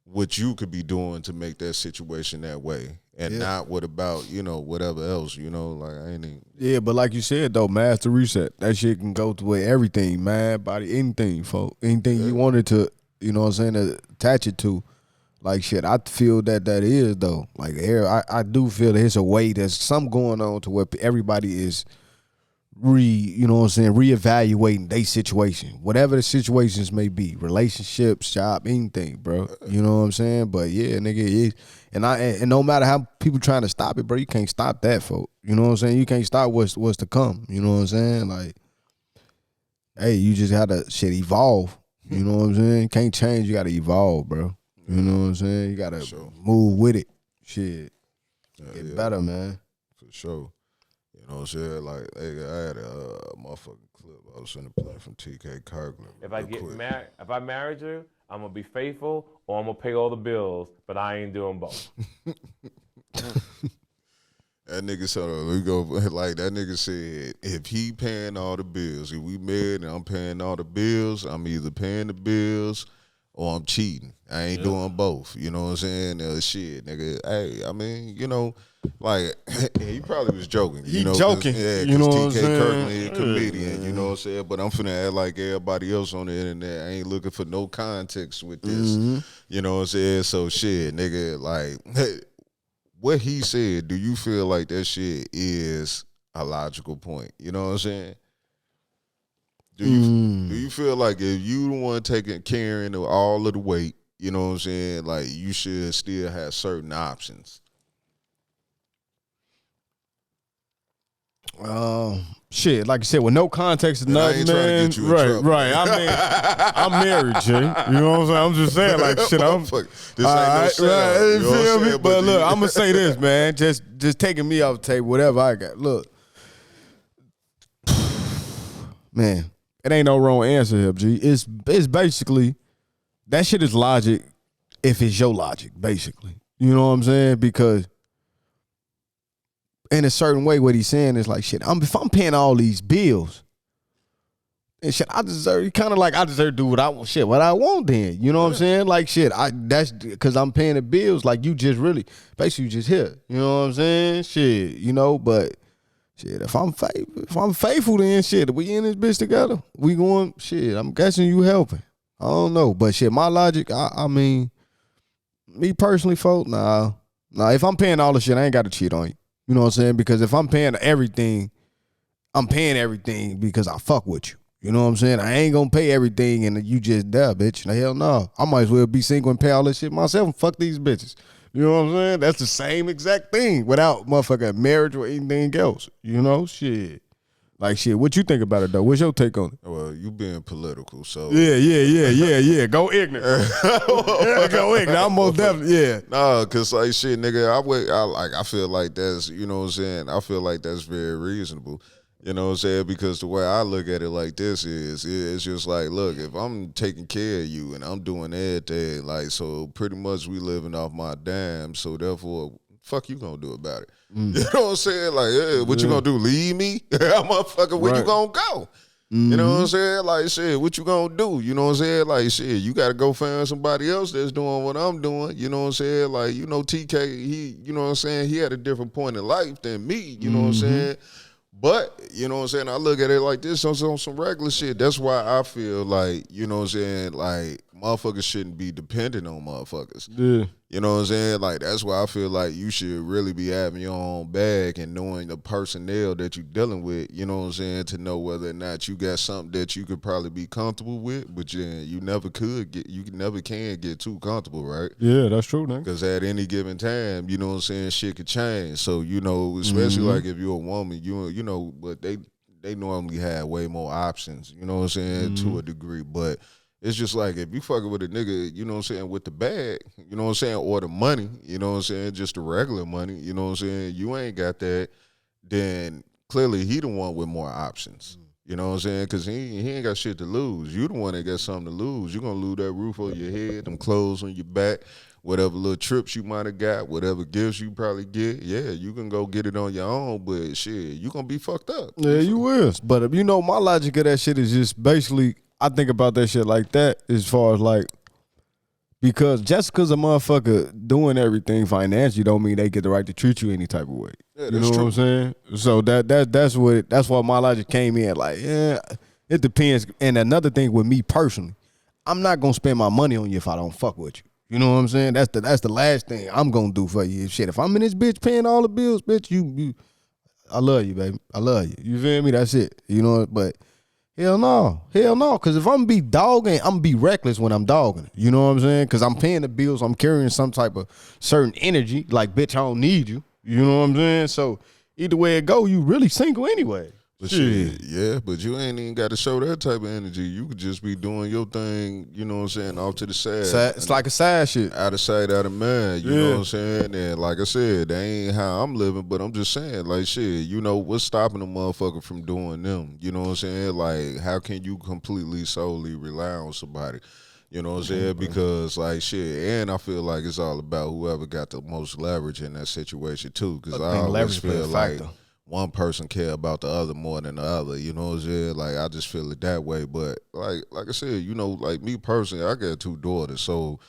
what you could be doing to make that situation that way, and not what about, whatever else, like I ain't even.
Yeah, but like you said, though, master reset, that shit can go through everything, mind, body, anything, folks. Anything you wanted to, you know what I'm saying, to attach it to. Like, shit, I feel that is, though. Like, I do feel that there's a way, there's something going on to where everybody is reevaluating their situation. Whatever the situations may be, relationships, job, anything, bro. You know what I'm saying? But, yeah, nigga, and no matter how people trying to stop it, bro, you can't stop that, folk. You know what I'm saying? You can't stop what's to come. You know what I'm saying? Like, hey, you just gotta, evolve. You know what I'm saying? Can't change, you gotta evolve, bro. You know what I'm saying? You gotta move with it. Shit. Get better, man.
For sure. You know what I'm saying? Like, hey, I had a motherfucking clip I was finna play from TK Kirkland.
If I married you, I'm gonna be faithful or I'm gonna pay all the bills, but I ain't doing both.
That nigga said, that nigga said, if he paying all the bills, if we married and I'm paying all the bills, I'm either paying the bills or I'm cheating. I ain't doing both. You know what I'm saying? Shit, nigga. Hey, I mean, like, he probably was joking.
He joking. You know what I'm
TK
saying?
Kirkland is a comedian, you know what I'm saying? But I'm finna act like everybody else on the internet. I ain't looking for no context with this. You know what I'm saying? So, shit, nigga, like, what he said, do you feel like that shit is a logical point? You know what I'm saying? Do you feel like if you the one carrying all of the weight, you know what I'm saying, like you should still have certain options?
Shit, like you said, with no context or
And I
nothing,
ain't trying to
man.
get you in
Right,
trouble.
right. I mean, I'm married, G. You know what I'm saying? I'm just saying, like, shit. I'm
Motherfucker, this ain't no setup,
right,
you
you
know what I'm
feel me?
saying?
But look,
you-
I'm gonna say this, man. Just taking me off the table, whatever I got. Look, man, it ain't no wrong answer here, G. It's basically that shit is logic if it's your logic, basically. You know what I'm saying? Because in a certain way, what he's saying is like, shit, if I'm paying all these bills, and shit, I deserve to do what I want. Shit, what I want then. You know what I'm saying? Like shit, that's because I'm paying the bills. Like you just really, basically, you just here. You know what I'm saying? Shit, you know. But shit, if I'm faithful, then shit, we in this bitch together. We going shit. I'm guessing you helping. I don't know, but shit, my logic. I mean, me personally, folks, nah. If I'm paying all the shit, I ain't got to cheat on you. You know what I'm saying? Because if I'm paying everything, I'm paying everything because I fuck with you. You know what I'm saying? I ain't gonna pay everything and you just there, bitch. The hell no. I might as well be single and pay all this shit myself and fuck these bitches. You know what I'm saying? That's the same exact thing without motherfucking marriage or anything else. You know? Shit. Like shit, what you think about it though? What's your take on it?
Well, you being political, so
Yeah. Go ignorant. Go ignorant. I'm most definitely, yeah.
nah, cause like shit, nigga, I feel like that's, you know what I'm saying. I feel like that's very reasonable. You know what I'm saying? Because the way I look at it like this is, it's just like, look, if I'm taking care of you and I'm doing everything, like, so pretty much we living off my dime, so therefore, fuck you gonna do about it? You know what I'm saying? Like, what you gonna do? Leave me? Motherfucker, where you
Right.
gonna go? You know what I'm saying? Like, shit, what you gonna do? You know what I'm saying? Like, shit, you gotta go find somebody else that's doing what I'm doing. You know what I'm saying? Like, you know, TK, you know what I'm saying? He had a different point in life than me. You know what I'm saying? But, you know what I'm saying, I look at it like this on some regular shit. That's why I feel like, you know what I'm saying, like, motherfuckers shouldn't be dependent on motherfuckers.
Yeah.
You know what I'm saying? Like, that's why I feel like you should really be having your own bag and knowing the personnel that you're dealing with, you know what I'm saying, to know whether or not you got something that you could probably be comfortable with, but you never can get too comfortable, right?
Yeah, that's true, nigga.
Because at any given time, you know what I'm saying, shit could change. So, you know, especially like if you're a woman, you know, but they normally have way more options, you know what I'm saying, to a degree. But it's just like if you fucking with a nigga, you know what I'm saying, with the bag, you know what I'm saying, or the money, you know what I'm saying, just the regular money, you know what I'm saying, you ain't got that, then clearly he the one with more options. You know what I'm saying? Because he ain't got shit to lose. You the one that got something to lose. You're going to lose that roof over your head, them clothes on your back, whatever little trips you might have got, whatever gifts you probably get. Yeah, you can go get it on your own, but shit, you going to be fucked up.
Yeah, you will. But you know, my logic of that shit is just basically, I think about that shit like that as far as like, because just because a motherfucker doing everything financially don't mean they get the right to treat you any type of way.
Yeah,
You know
that's
what
true.
I'm saying? So that's why my logic came in. Like, yeah, it depends. And another thing with me personally, I'm not gonna spend my money on you if I don't fuck with you. You know what I'm saying? That's the last thing I'm gonna do for you. Shit, if I'm in this bitch paying all the bills, bitch, you I love you, baby. I love you. You feel me? That's it. You know, but hell no. Cause if I'm gonna be dogging, I'm gonna be reckless when I'm dogging. You know what I'm saying? Cause I'm paying the bills, I'm carrying some type of certain energy. Like, bitch, I don't need you. You know what I'm saying? So either way it go, you really single anyway.
But shit, yeah, but you ain't even got to show that type of energy. You could just be doing your thing, you know what I'm saying, off to the side.
It's like a side shit.
Out of sight, out of mind, you know what I'm saying? And like I said, that ain't how I'm living, but I'm just saying, like, shit, you know, what's stopping a motherfucker from doing them? You know what I'm saying? Like, how can you completely solely rely on somebody? You know what I'm saying? Because, like, shit, and I feel like it's all about whoever got the most leverage in that situation, too. Because I always
leverage play a
feel like
factor.
one person care about the other more than the other. You know what I'm saying? Like, I just feel it that way. But, like I said, you know, like, me personally, I got 2 daughters, so,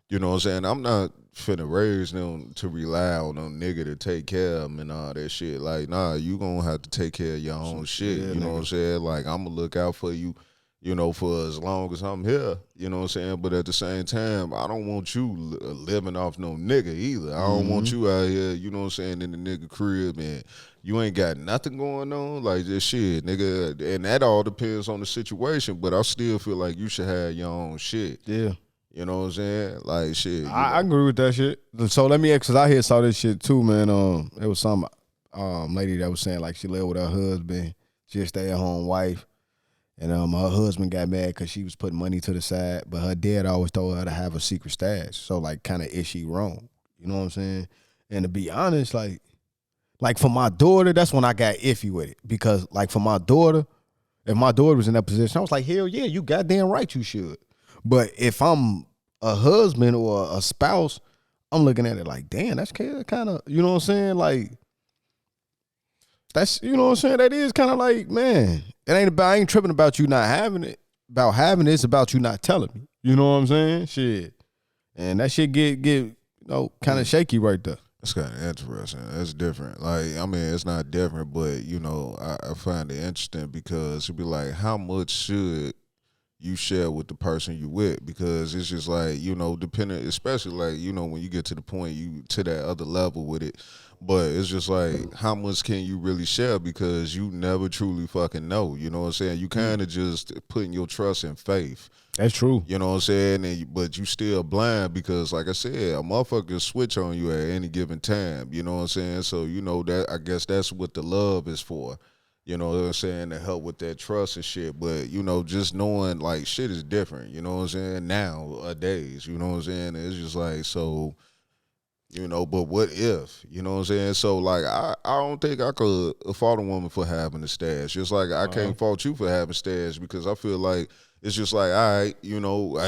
you know what I'm saying? I'm not finna raise them to rely on a nigga to take care of them and all that shit. Like, nah, you gonna have to take care of your own shit. You know what I'm saying? Like, I'm gonna look out for you, you know, for as long as I'm here. You know what I'm saying? But at the same time, I don't want you living off no nigga either. I don't want you out here, you know what I'm saying, in the nigga crib and you ain't got nothing going on. Like, this shit, nigga. And that all depends on the situation, but I still feel like you should have your own shit.
Yeah.
You know what I'm saying? Like, shit.
I agree with that shit. So let me ask, because I saw this shit too, man. It was something lady that was saying like she lived with her husband, she a stay-at-home wife, and her husband got mad because she was putting money to the side, but her dad always told her to have a secret stash. So like, kind of is she wrong? You know what I'm saying? And to be honest, like for my daughter, that's when I got iffy with it, because like for my daughter, if my daughter was in that position, I was like, hell yeah, you goddamn right you should. But if I'm a husband or a spouse, I'm looking at it like, damn, that's kind of, you know what I'm saying? Like, that's, you know what I'm saying? That is kind of like, man, I ain't tripping about you not having it. About having it, it's about you not telling me. You know what I'm saying? Shit. And that shit get you know, kind of shaky right there.
That's kind of interesting. That's different. Like, I mean, it's not different, but, you know, I find it interesting because it'd be like, how much should you share with the person you with? Because it's just like, you know, depending, especially like, you know, when you get to the point you to that other level with it, but it's just like, how much can you really share? Because you never truly fucking know. You know what I'm saying? You kind of just putting your trust in faith.
That's true.
You know what I'm saying? But you still blind because, like I said, a motherfucker switch on you at any given time. You know what I'm saying? So, you know, that I guess that's what the love is for. You know what I'm saying? To help with that trust and shit. But, you know, just knowing, like, shit is different. You know what I'm saying? Nowadays, you know what I'm saying? It's just like, so, you know, but what if? You know what I'm saying? So, like, I don't think I could fault a woman for having a stash. Just like I can't fault you for having stash, because I feel like it's just like, all right, you know,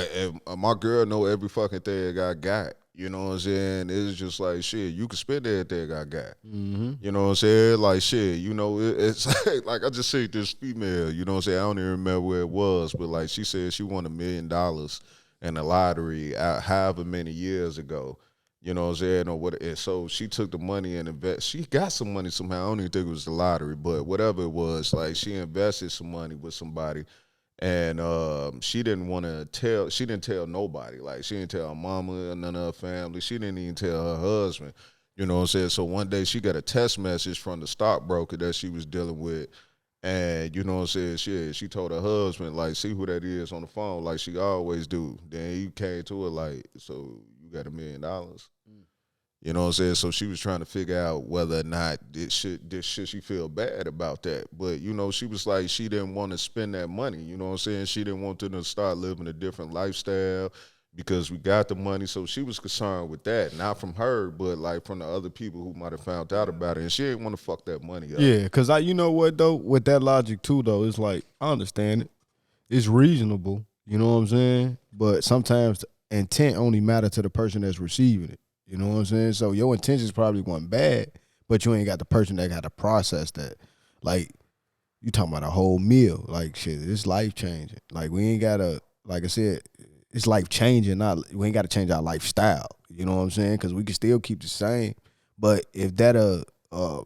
my girl know every fucking thing I got. You know what I'm saying? It's just like, shit, you can spend everything I got.
Mm-hmm.
You know what I'm saying? Like, shit, you know, it's like I just see this female, you know what I'm saying? I don't even remember where it was, but like she said she won $1 million in the lottery however many years ago. You know what I'm saying? Or what? So she took the money and invest. She got some money somehow. I don't even think it was the lottery, but whatever it was, like she invested some money with somebody. And she didn't want to tell. She didn't tell nobody. Like, she didn't tell her mama or none of her family. She didn't even tell her husband. You know what I'm saying? So one day she got a text message from the stockbroker that she was dealing with. And, you know what I'm saying? She told her husband, like, see who that is on the phone, like she always do. Then he came to her like, so you got $1 million? You know what I'm saying? So she was trying to figure out whether or not should she feel bad about that. But, you know, she was like, she didn't want to spend that money. You know what I'm saying? She didn't want them to start living a different lifestyle because we got the money. So she was concerned with that. Not from her, but like from the other people who might have found out about it. And she didn't want to fuck that money up.
Yeah, because you know what, though? With that logic, too, though, it's like, I understand it. It's reasonable. You know what I'm saying? But sometimes the intent only matter to the person that's receiving it. You know what I'm saying? So your intentions probably weren't bad, but you ain't got the person that got to process that. Like, you talking about a whole meal. Like, shit, it's life changing. Like, we ain't got to, like I said, it's life changing. We ain't got to change our lifestyle. You know what I'm saying? Because we can still keep the same. But if that'll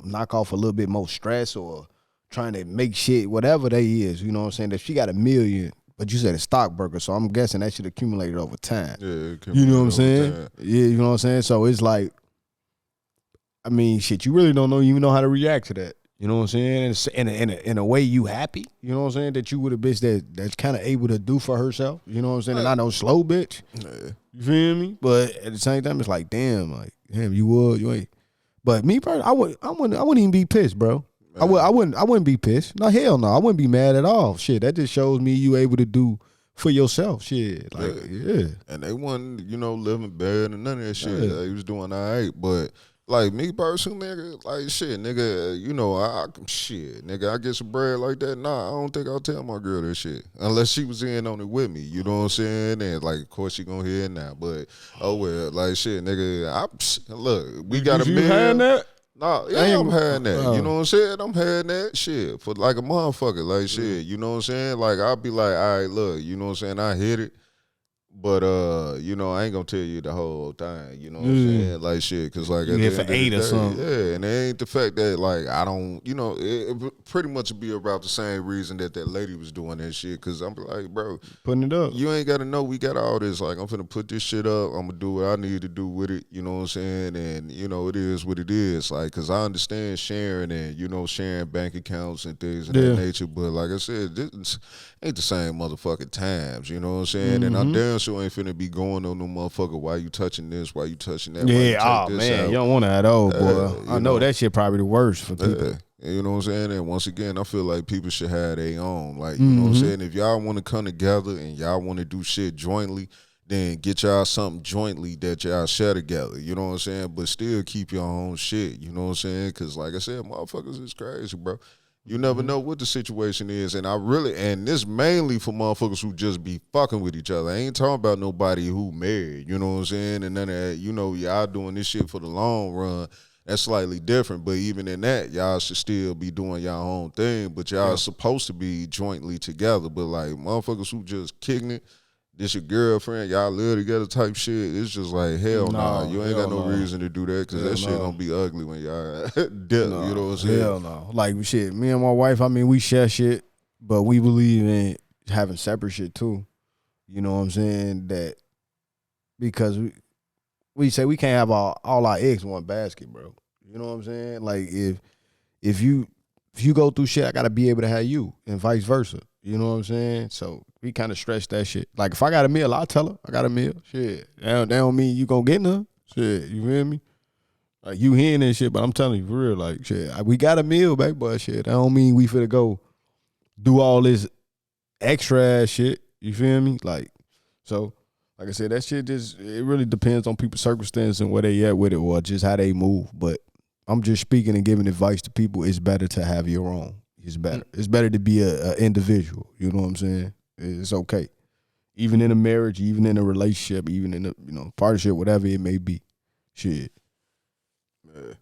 knock off a little bit more stress or trying to make shit, whatever they is, you know what I'm saying? If she got $1 million, but you said a stockbroker, so I'm guessing that should accumulate over time.
Yeah,
you know what I'm saying? Yeah, you know what I'm saying? So it's like, I mean, shit, you really don't even know how to react to that. You know what I'm saying? In a way you happy, you know what I'm saying? That you with a bitch that's kind of able to do for herself. You know what I'm saying? And I know slow bitch.
Yeah.
You feel me? But at the same time, it's like, damn, you ain't. But me personally, I wouldn't even be pissed, bro. I wouldn't be pissed. No, hell no. I wouldn't be mad at all. Shit, that just shows me you able to do for yourself. Shit. Like, yeah.
And they wasn't, you know, living bad and none of that shit. Yeah. They was doing all right. But like me personally, nigga, like shit, nigga, you know, nigga, I get some bread like that. Nah, I don't think I'll tell my girl that shit. Unless she was in on it with me. You know what I'm saying? And like, of course she gonna hear it now. But oh well, like shit, nigga, look, we got a million.
You had that?
Nah, yeah, I'm having that. You know what I'm saying? I'm having that shit for like a motherfucker. Like shit, you know what I'm saying? Like I'll be like, all right, look, you know what I'm saying? I hit it. But you know, I ain't gonna tell you the whole thing. You know what I'm saying? Like shit, cause like
you hit for 8 or something.
Yeah, and it ain't the fact that like I don't, you know, it pretty much be about the same reason that lady was doing that shit. Cause I'm like, bro,
putting it up.
You ain't gotta know we got all this. Like I'm finna put this shit up. I'm gonna do what I need to do with it. You know what I'm saying? And you know, it is what it is. Like, cause I understand sharing and you know sharing bank accounts and things of that nature. But like I said, this ain't the same motherfucking times. You know what I'm saying? And I'm damn social ain't finna be going on no motherfucker. Why you touching this? Why you touching that? Why you
Yeah,
take
oh
this
man,
out?
you don't want to have those, boy.
you
I know
know.
that shit probably the worst for people.
You know what I'm saying? And once again, I feel like people should have their own. Like, you know what I'm saying? If y'all want to come together and y'all want to do shit jointly, then get y'all something jointly that y'all share together. You know what I'm saying? But still keep your own shit. You know what I'm saying? Because like I said, motherfuckers is crazy, bro. You never know what the situation is. And this mainly for motherfuckers who just be fucking with each other. I ain't talking about nobody who married. You know what I'm saying? And none of that, you know, y'all doing this shit for the long run. That's slightly different, but even in that, y'all should still be doing y'all own thing, but y'all are supposed to be jointly together. But like motherfuckers who just kicking it, this your girlfriend, y'all live together type shit, it's just like, hell nah. You ain't got no reason to do that because that shit gonna be ugly when y'all dead, you know what I'm saying?
Hell no. Like, shit, me and my wife, I mean, we share shit, but we believe in having separate shit too. You know what I'm saying? That because we say we can't have all our eggs in one basket, bro. You know what I'm saying? Like if you go through shit, I gotta be able to have you, and vice versa. You know what I'm saying? So we kind of stretch that shit. Like if I got a meal, I'll tell her I got a meal. Shit, that don't mean you gonna get none. Shit, you feel me? Like you hearing that shit, but I'm telling you for real, like shit, we got a meal, baby, but shit, that don't mean we finna go do all this extra ass shit. You feel me? Like so. Like I said, that shit it really depends on people's circumstances and where they at with it or just how they move. But I'm just speaking and giving advice to people. It's better to have your own. It's better. It's better to be a individual. You know what I'm saying? It's okay. Even in a marriage, even in a relationship, even in a partnership, whatever it may be. Shit.
Yeah.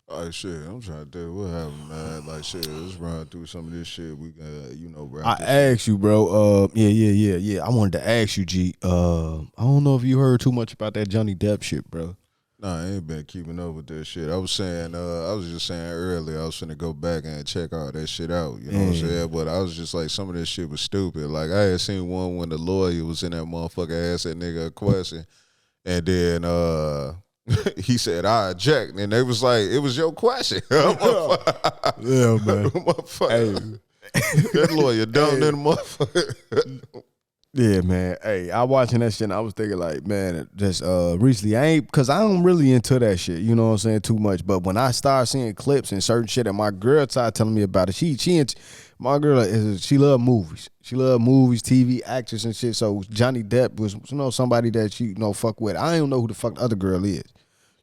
All right, shit. I'm trying to think what happened, man. Like, shit, let's run through some of this shit. We can,
I asked you, bro. Yeah. I wanted to ask you, G. I don't know if you heard too much about that Johnny Depp shit, bro.
Nah, I ain't been keeping up with that shit. I was just saying earlier, I was finna go back and check all that shit out. You know what I'm saying? But I was just like, some of this shit was stupid. Like, I had seen one when the lawyer was in that motherfucker, asked that nigga a question, and then he said, I object. And they was like, it was your question.
Yeah, man.
Motherfucker. That lawyer dumb than a motherfucker.
Yeah, man. Hey, I watching that shit and I was thinking like, man, just recently, because I don't really into that shit, you know what I'm saying, too much. But when I start seeing clips and certain shit and my girl started telling me about it, my girl, she love movies. She love movies, TV, actors and shit. So Johnny Depp was, somebody that she, fuck with. I don't know who the fuck the other girl is,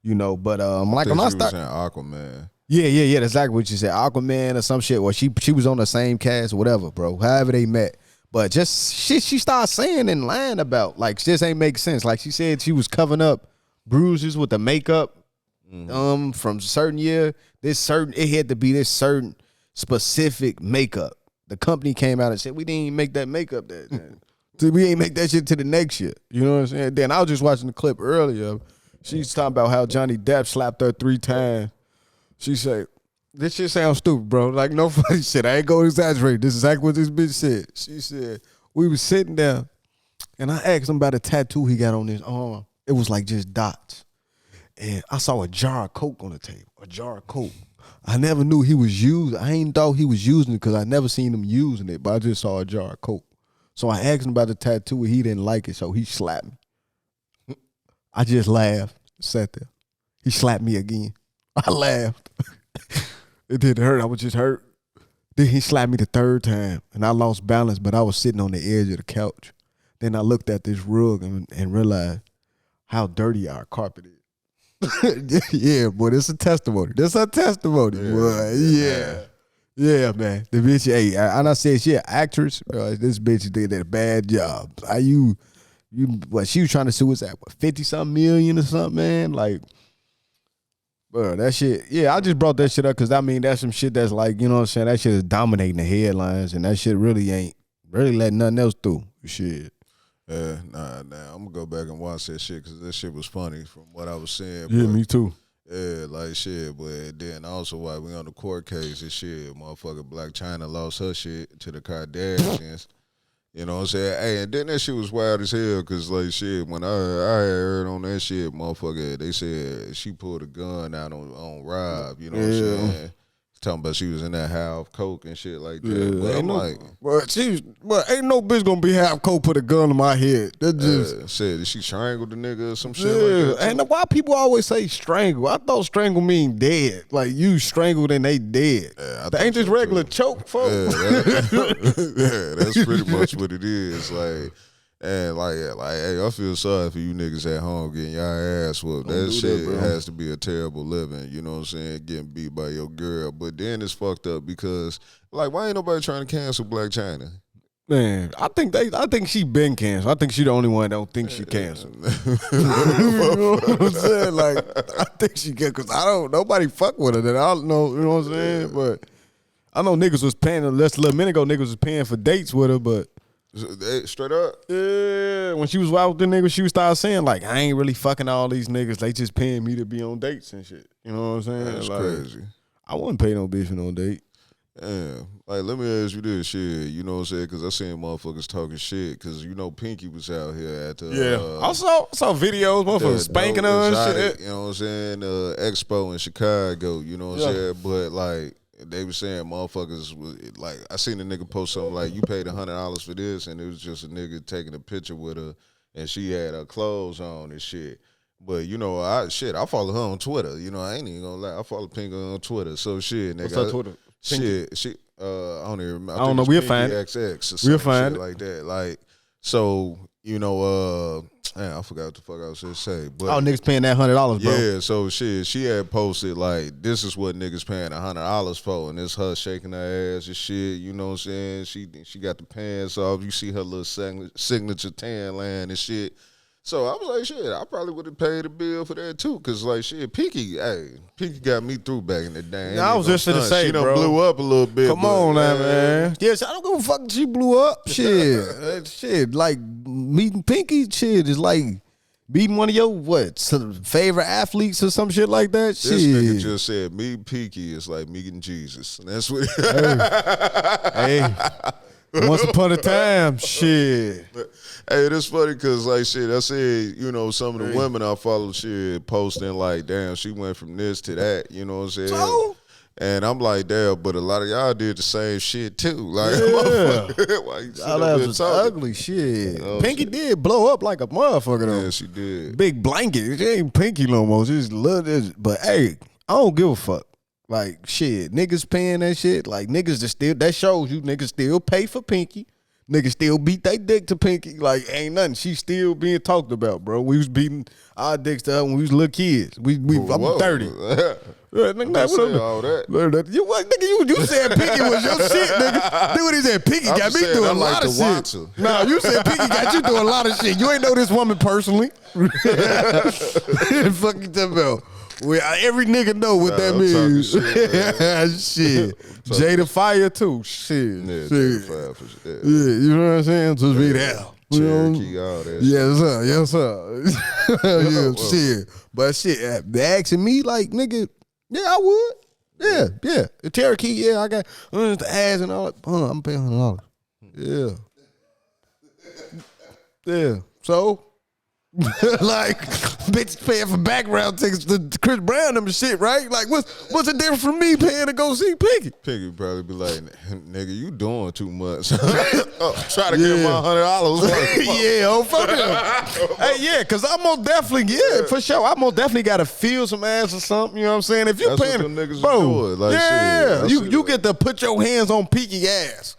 but like when I start
saying Aquaman.
Yeah, that's exactly what you said. Aquaman or some shit. Or she was on the same cast or whatever, bro. However they met. But just shit she started saying and lying about. Like, this ain't make sense. Like, she said she was covering up bruises with the makeup from certain year. It had to be this certain specific makeup. The company came out and said, we didn't even make that makeup that so we ain't make that shit to the next year. You know what I'm saying? Then I was just watching the clip earlier. She's talking about how Johnny Depp slapped her 3 times. She said, this shit sounds stupid, bro. Like, no funny shit. I ain't going to exaggerate. This is exactly what this bitch said. She said, we was sitting there, and I asked him about a tattoo he got on his arm. It was like just dots. And I saw a jar of Coke on the table, a jar of Coke. I never knew he was using. I ain't thought he was using it because I never seen him using it, but I just saw a jar of Coke. So I asked him about the tattoo, and he didn't like it, so he slapped me. I just laughed, sat there. He slapped me again. I laughed. It didn't hurt. I was just hurt. Then he slapped me the 3rd time, and I lost balance, but I was sitting on the edge of the couch. Then I looked at this rug and realized how dirty our carpet is. Yeah, boy, this a testimony. This a testimony, boy. Yeah, man. The bitch, hey, and I said she an actress. This bitch did a bad job. What she was trying to sue us at, 50-something million or something, man? Like, bro, that shit, yeah, I just brought that shit up because, I mean, that's some shit that's like, you know what I'm saying, that shit is dominating the headlines, and that shit really ain't letting nothing else through. Shit.
Yeah, nah, I'm gonna go back and watch that shit because that shit was funny from what I was saying.
Yeah, me too.
Yeah, like shit, but then also while we on the court case and shit, motherfucker Black China lost her shit to the Kardashians. You know what I'm saying? Hey, and then that shit was wild as hell because, like, shit, when I had heard on that shit, motherfucker, they said she pulled a gun out on Rob, you know what I'm saying? Talking about she was in that half coke and shit like that. But I'm like,
ain't no bitch gonna be half coke put a gun in my head. That just
said, did she strangle the nigga or some shit like that?
And why people always say strangle? I thought strangle mean dead. Like you strangled and they dead.
Yeah,
that ain't just regular choke, folks.
Yeah, that's pretty much what it is. Like, and hey, I feel sorry for you niggas at home getting y'all ass whooped. That shit has to be a terrible living. You know what I'm saying? Getting beat by your girl. But then it's fucked up because, like, why ain't nobody trying to cancel Blac Chyna?
Man, I think she been canceled. I think she the only one that don't think she canceled. You know what I'm saying? Like, I think she can, because nobody fuck with her that I don't know, you know what I'm saying? But I know niggas was paying, a little minute ago, niggas was paying for dates with her, but.
Straight up?
Yeah, when she was out with the niggas, she would start saying, like, I ain't really fucking all these niggas. They just paying me to be on dates and shit. You know what I'm saying?
That's
like,
crazy.
I wouldn't pay no bitch for no date.
Yeah. Like, let me ask you this shit. You know what I'm saying? Because I seen motherfuckers talking shit. Because, you know, Pinky was out here at the...
I saw videos, motherfuckers spanking her and shit.
You know what I'm saying? Expo in Chicago, you know what I'm saying? But, like... They were saying motherfuckers was like, I seen a nigga post something like, you paid $100 for this, and it was just a nigga taking a picture with her, and she had her clothes on and shit. But you know, I follow her on Twitter. You know, I ain't even gonna lie, I follow Pinky on Twitter. So shit, nigga.
What's her Twitter?
Shit, she I don't even remember.
I don't know. We'll find it.
XX or
we'll find
it like that. Like, so you know, man, I forgot what the fuck I was gonna say. But
niggas paying that $100, bro.
Yeah, so shit, she had posted like, this is what niggas paying $100 for, and it's her shaking her ass and shit. You know what I'm saying? She got the pants off. You see her little signature tan line and shit. So I was like, shit, I probably would have paid a bill for that too, cause like shit, Pinky got me through back in the day.
I was just gonna say,
she done
bro,
blew up a little bit.
Come on now, man. Yes, I don't give a fuck if she blew up. Shit, shit, like meeting Pinky, shit is like meeting one of your favorite athletes or some shit like that.
This
shit.
Nigga just said meeting Pinky is like meeting Jesus. And that's what.
Hey, once upon a time, shit.
Hey, that's funny because, like, shit, I said, you know, some of the women I follow, shit, posting, like, damn, she went from this to that, you know what I'm saying?
So?
And I'm like, damn, but a lot of y'all did the same shit, too. Like, why you
all that was ugly shit. Pinky did blow up like a motherfucker, though.
Yeah, she did.
Big blanket. It ain't Pinky no more. Just love this. But, hey, I don't give a fuck. Like, shit, niggas paying that shit. Like, niggas just still, that shows you niggas still pay for Pinky. Niggas still beat they dick to Pinky. Like, ain't nothing. She still being talked about, bro. We was beating our dicks to her when we was little kids. I'm 30.
Nigga, all that.
You said Pinky was your shit, nigga. Do what he said. Pinky got me doing a lot of shit. Nah, you said Pinky got you doing a lot of shit. You ain't know this woman personally. Fuck you talking about. Well, every nigga know what that means. Shit. Jada Fire too. Shit.
Yeah,
shit.
Fire for sure.
Yeah, you know what I'm saying? Just be there.
Cherokee, all that.
Yes, sir. Yeah, shit. But shit, they asking me like, nigga, yeah, I would. Yeah. The Cherokee, yeah, I got the ass and all that. I'm paying $100. Yeah. So, like, bitch paying for background tickets to Chris Brown and shit, right? Like, what's the difference from me paying to go see Pinky?
Pinky probably be like, nigga, you doing too much. Try to get my $100.
Yeah, fuck it. Hey, yeah, because I most definitely, for sure. I most definitely got to feel some ass or something, you know what I'm saying? If you
That's
paying,
what them niggas
bro,
doing. Like,
yeah,
shit,
you get to put your hands on Pinky ass.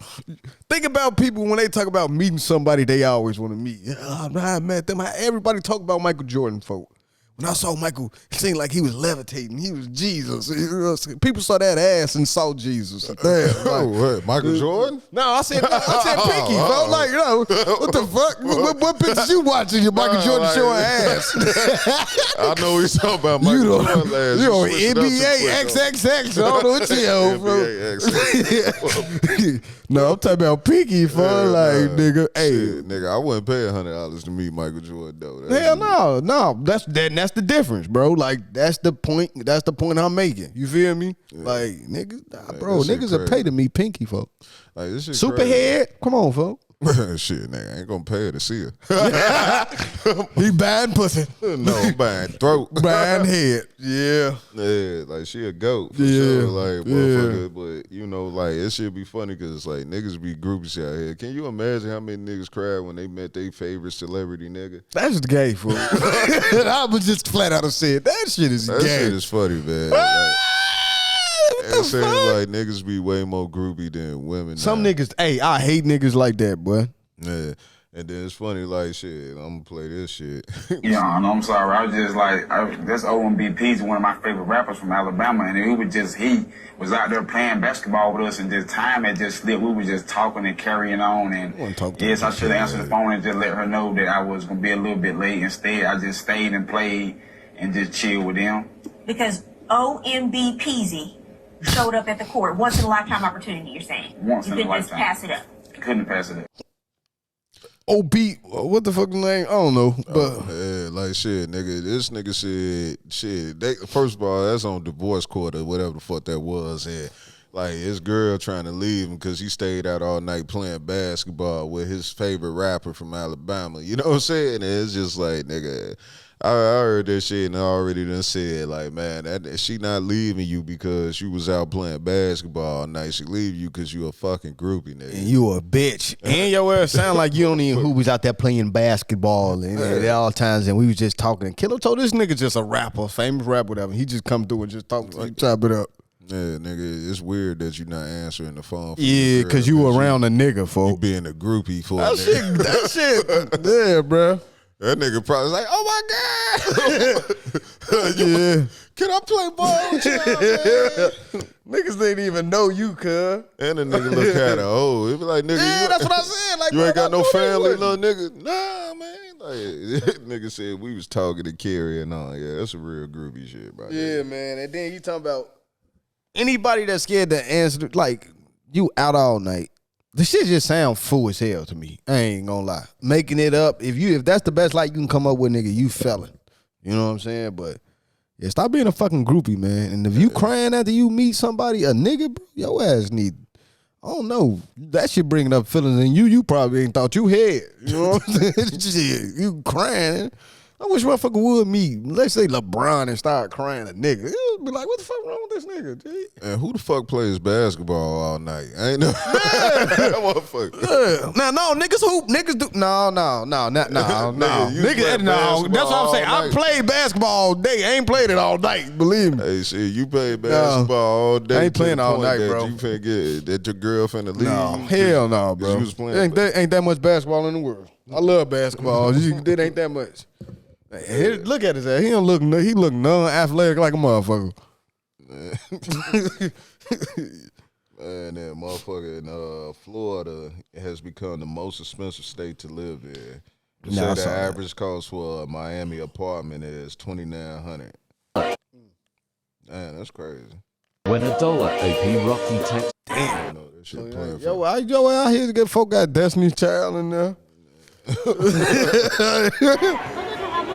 Think about people when they talk about meeting somebody they always want to meet. I met them. Everybody talk about Michael Jordan, folk. When I saw Michael, it seemed like he was levitating. He was Jesus. People saw that ass and saw Jesus. Damn, like,
what, Michael Jordan?
No, I said Pinky, bro. Like, you know, what the fuck? What pictures you watching? Your Michael Jordan showing ass.
I know what he's talking about. Michael Jordan ass.
You on NBA XXX. I don't know what you on, bro. No, I'm talking about Pinky, fun. Like, nigga, hey.
Shit, nigga, I wouldn't pay $100 to meet Michael Jordan, though.
Hell no. That's the difference, bro. Like, that's the point. That's the point I'm making. You feel me? Yeah. Like, niggas, bro, niggas are pay to meet Pinky, folks.
Like, this shit
Superhead, come on, folks.
Shit, nigga, I ain't gonna pay her to see her.
He buying pussy.
No, I'm buying throat.
Buying head. Yeah.
Yeah, like she a goat for
Yeah,
sure. Like,
yeah.
motherfucker, but you know, like it should be funny because it's like niggas be groupies out here. Can you imagine how many niggas cried when they met their favorite celebrity nigga?
That's gay, fool. I was just flat out of said that shit is
That
gay.
shit is funny, man. It seems like niggas be way more groupie than women.
Some
now.
niggas, hey, I hate niggas like that, boy.
Yeah. And then it's funny, like, shit, I'm gonna play this shit.
Yeah, I'm sorry. I was just like, this OMBP is one of my favorite rappers from Alabama, and he was out there playing basketball with us, and just time had just slipped. We were just talking and carrying on, and yes, I should have answered the phone and just let her know that I was gonna be a little bit late. Instead, I just stayed and played and just chilled with them.
Because OMB Peasy showed up at the court. Once in a lifetime opportunity, you're saying.
Once
you
in a
couldn't just
lifetime.
pass it up.
Couldn't pass it up.
OB, what the fuck name? I don't know, but
Yeah, like shit, nigga. This nigga said shit. First of all, that's on divorce court or whatever the fuck that was. And like his girl trying to leave him because he stayed out all night playing basketball with his favorite rapper from Alabama. You know what I'm saying? And it's just like, nigga, I heard that shit and I already done said like, man, that she not leaving you because you was out playing basketball all night. She leave you because you a fucking groupie, nigga.
and you a bitch. And your ass sound like you don't even who was out there playing basketball and at all times, and we was just talking. Killer told this nigga just a rapper, famous rapper, whatever. He just come through and just talk, like, chop it up.
Yeah, nigga, it's weird that you not answering the phone. For
Yeah,
your girl
because you around a nigga,
you
folks.
being a groupie for a
That
nigga.
shit, yeah, bro.
That nigga probably like, oh my God.
Yeah.
Can I play ball with y'all, man?
Niggas didn't even know you, cuz.
And the nigga look kind of old. It be like, nigga,
Yeah,
you,
that's what I said. Like,
you ain't got no family,
little.
little nigga. Nah, man. Like, nigga said we was talking to Carrie and all. Yeah, that's a real groupie shit, bro.
Yeah, man. And then you talking about anybody that's scared to answer, like, you out all night. The shit just sound fool as hell to me. I ain't gonna lie. Making it up, if that's the best light you can come up with, nigga, you felon. You know what I'm saying? But yeah, stop being a fucking groupie, man. And if you crying after you meet somebody, a nigga, bro, your ass need, I don't know, that shit bringing up feelings in you probably ain't thought you had. You know what I'm saying? Shit, you crying. I wish motherfucker would meet, let's say LeBron, and start crying a nigga. It would be like, what the fuck wrong with this nigga, G?
And who the fuck plays basketball all night? I ain't know. Motherfucker.
Yeah. No, niggas hoop. Niggas do. No.
Nigga, you play
Nigga, no.
basketball
That's what I'm saying.
all
I
night.
played basketball all day. I ain't played it all night. Believe me.
Hey, shit, you play basketball all day.
I ain't
to the
playing all
point
night,
that
bro.
You finna get that your girl finna leave.
No,
you
hell
'cause-
no,
'cause
bro.
You was playing.
Ain't that much basketball in the world. I love basketball. It ain't that much. Hey, look at his ass. He don't look. He look non-athletic like a motherfucker.
And that motherfucker in Florida has become the most expensive state to live in. They
Nah, I
say
saw
the
that.
average cost for a Miami apartment is $2,900. Man, that's crazy.
When $1 AP Rocky text
I know that shit playing
Yo,
for.
out here to get folk got Destiny's Child in there.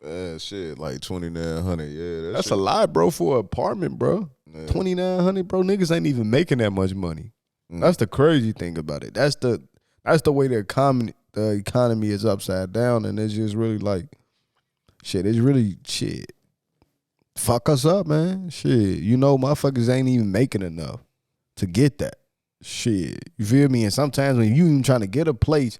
Man, shit, like $2,900. Yeah,
That's
shit.
a lot, bro, for an apartment, bro. 2,900, bro. Niggas ain't even making that much money. That's the crazy thing about it. That's the way the economy is upside down, and it's just really like shit. It's really shit. Fuck us up, man. Shit, you know, motherfuckers ain't even making enough to get that. Shit, you feel me? And sometimes when you even trying to get a place,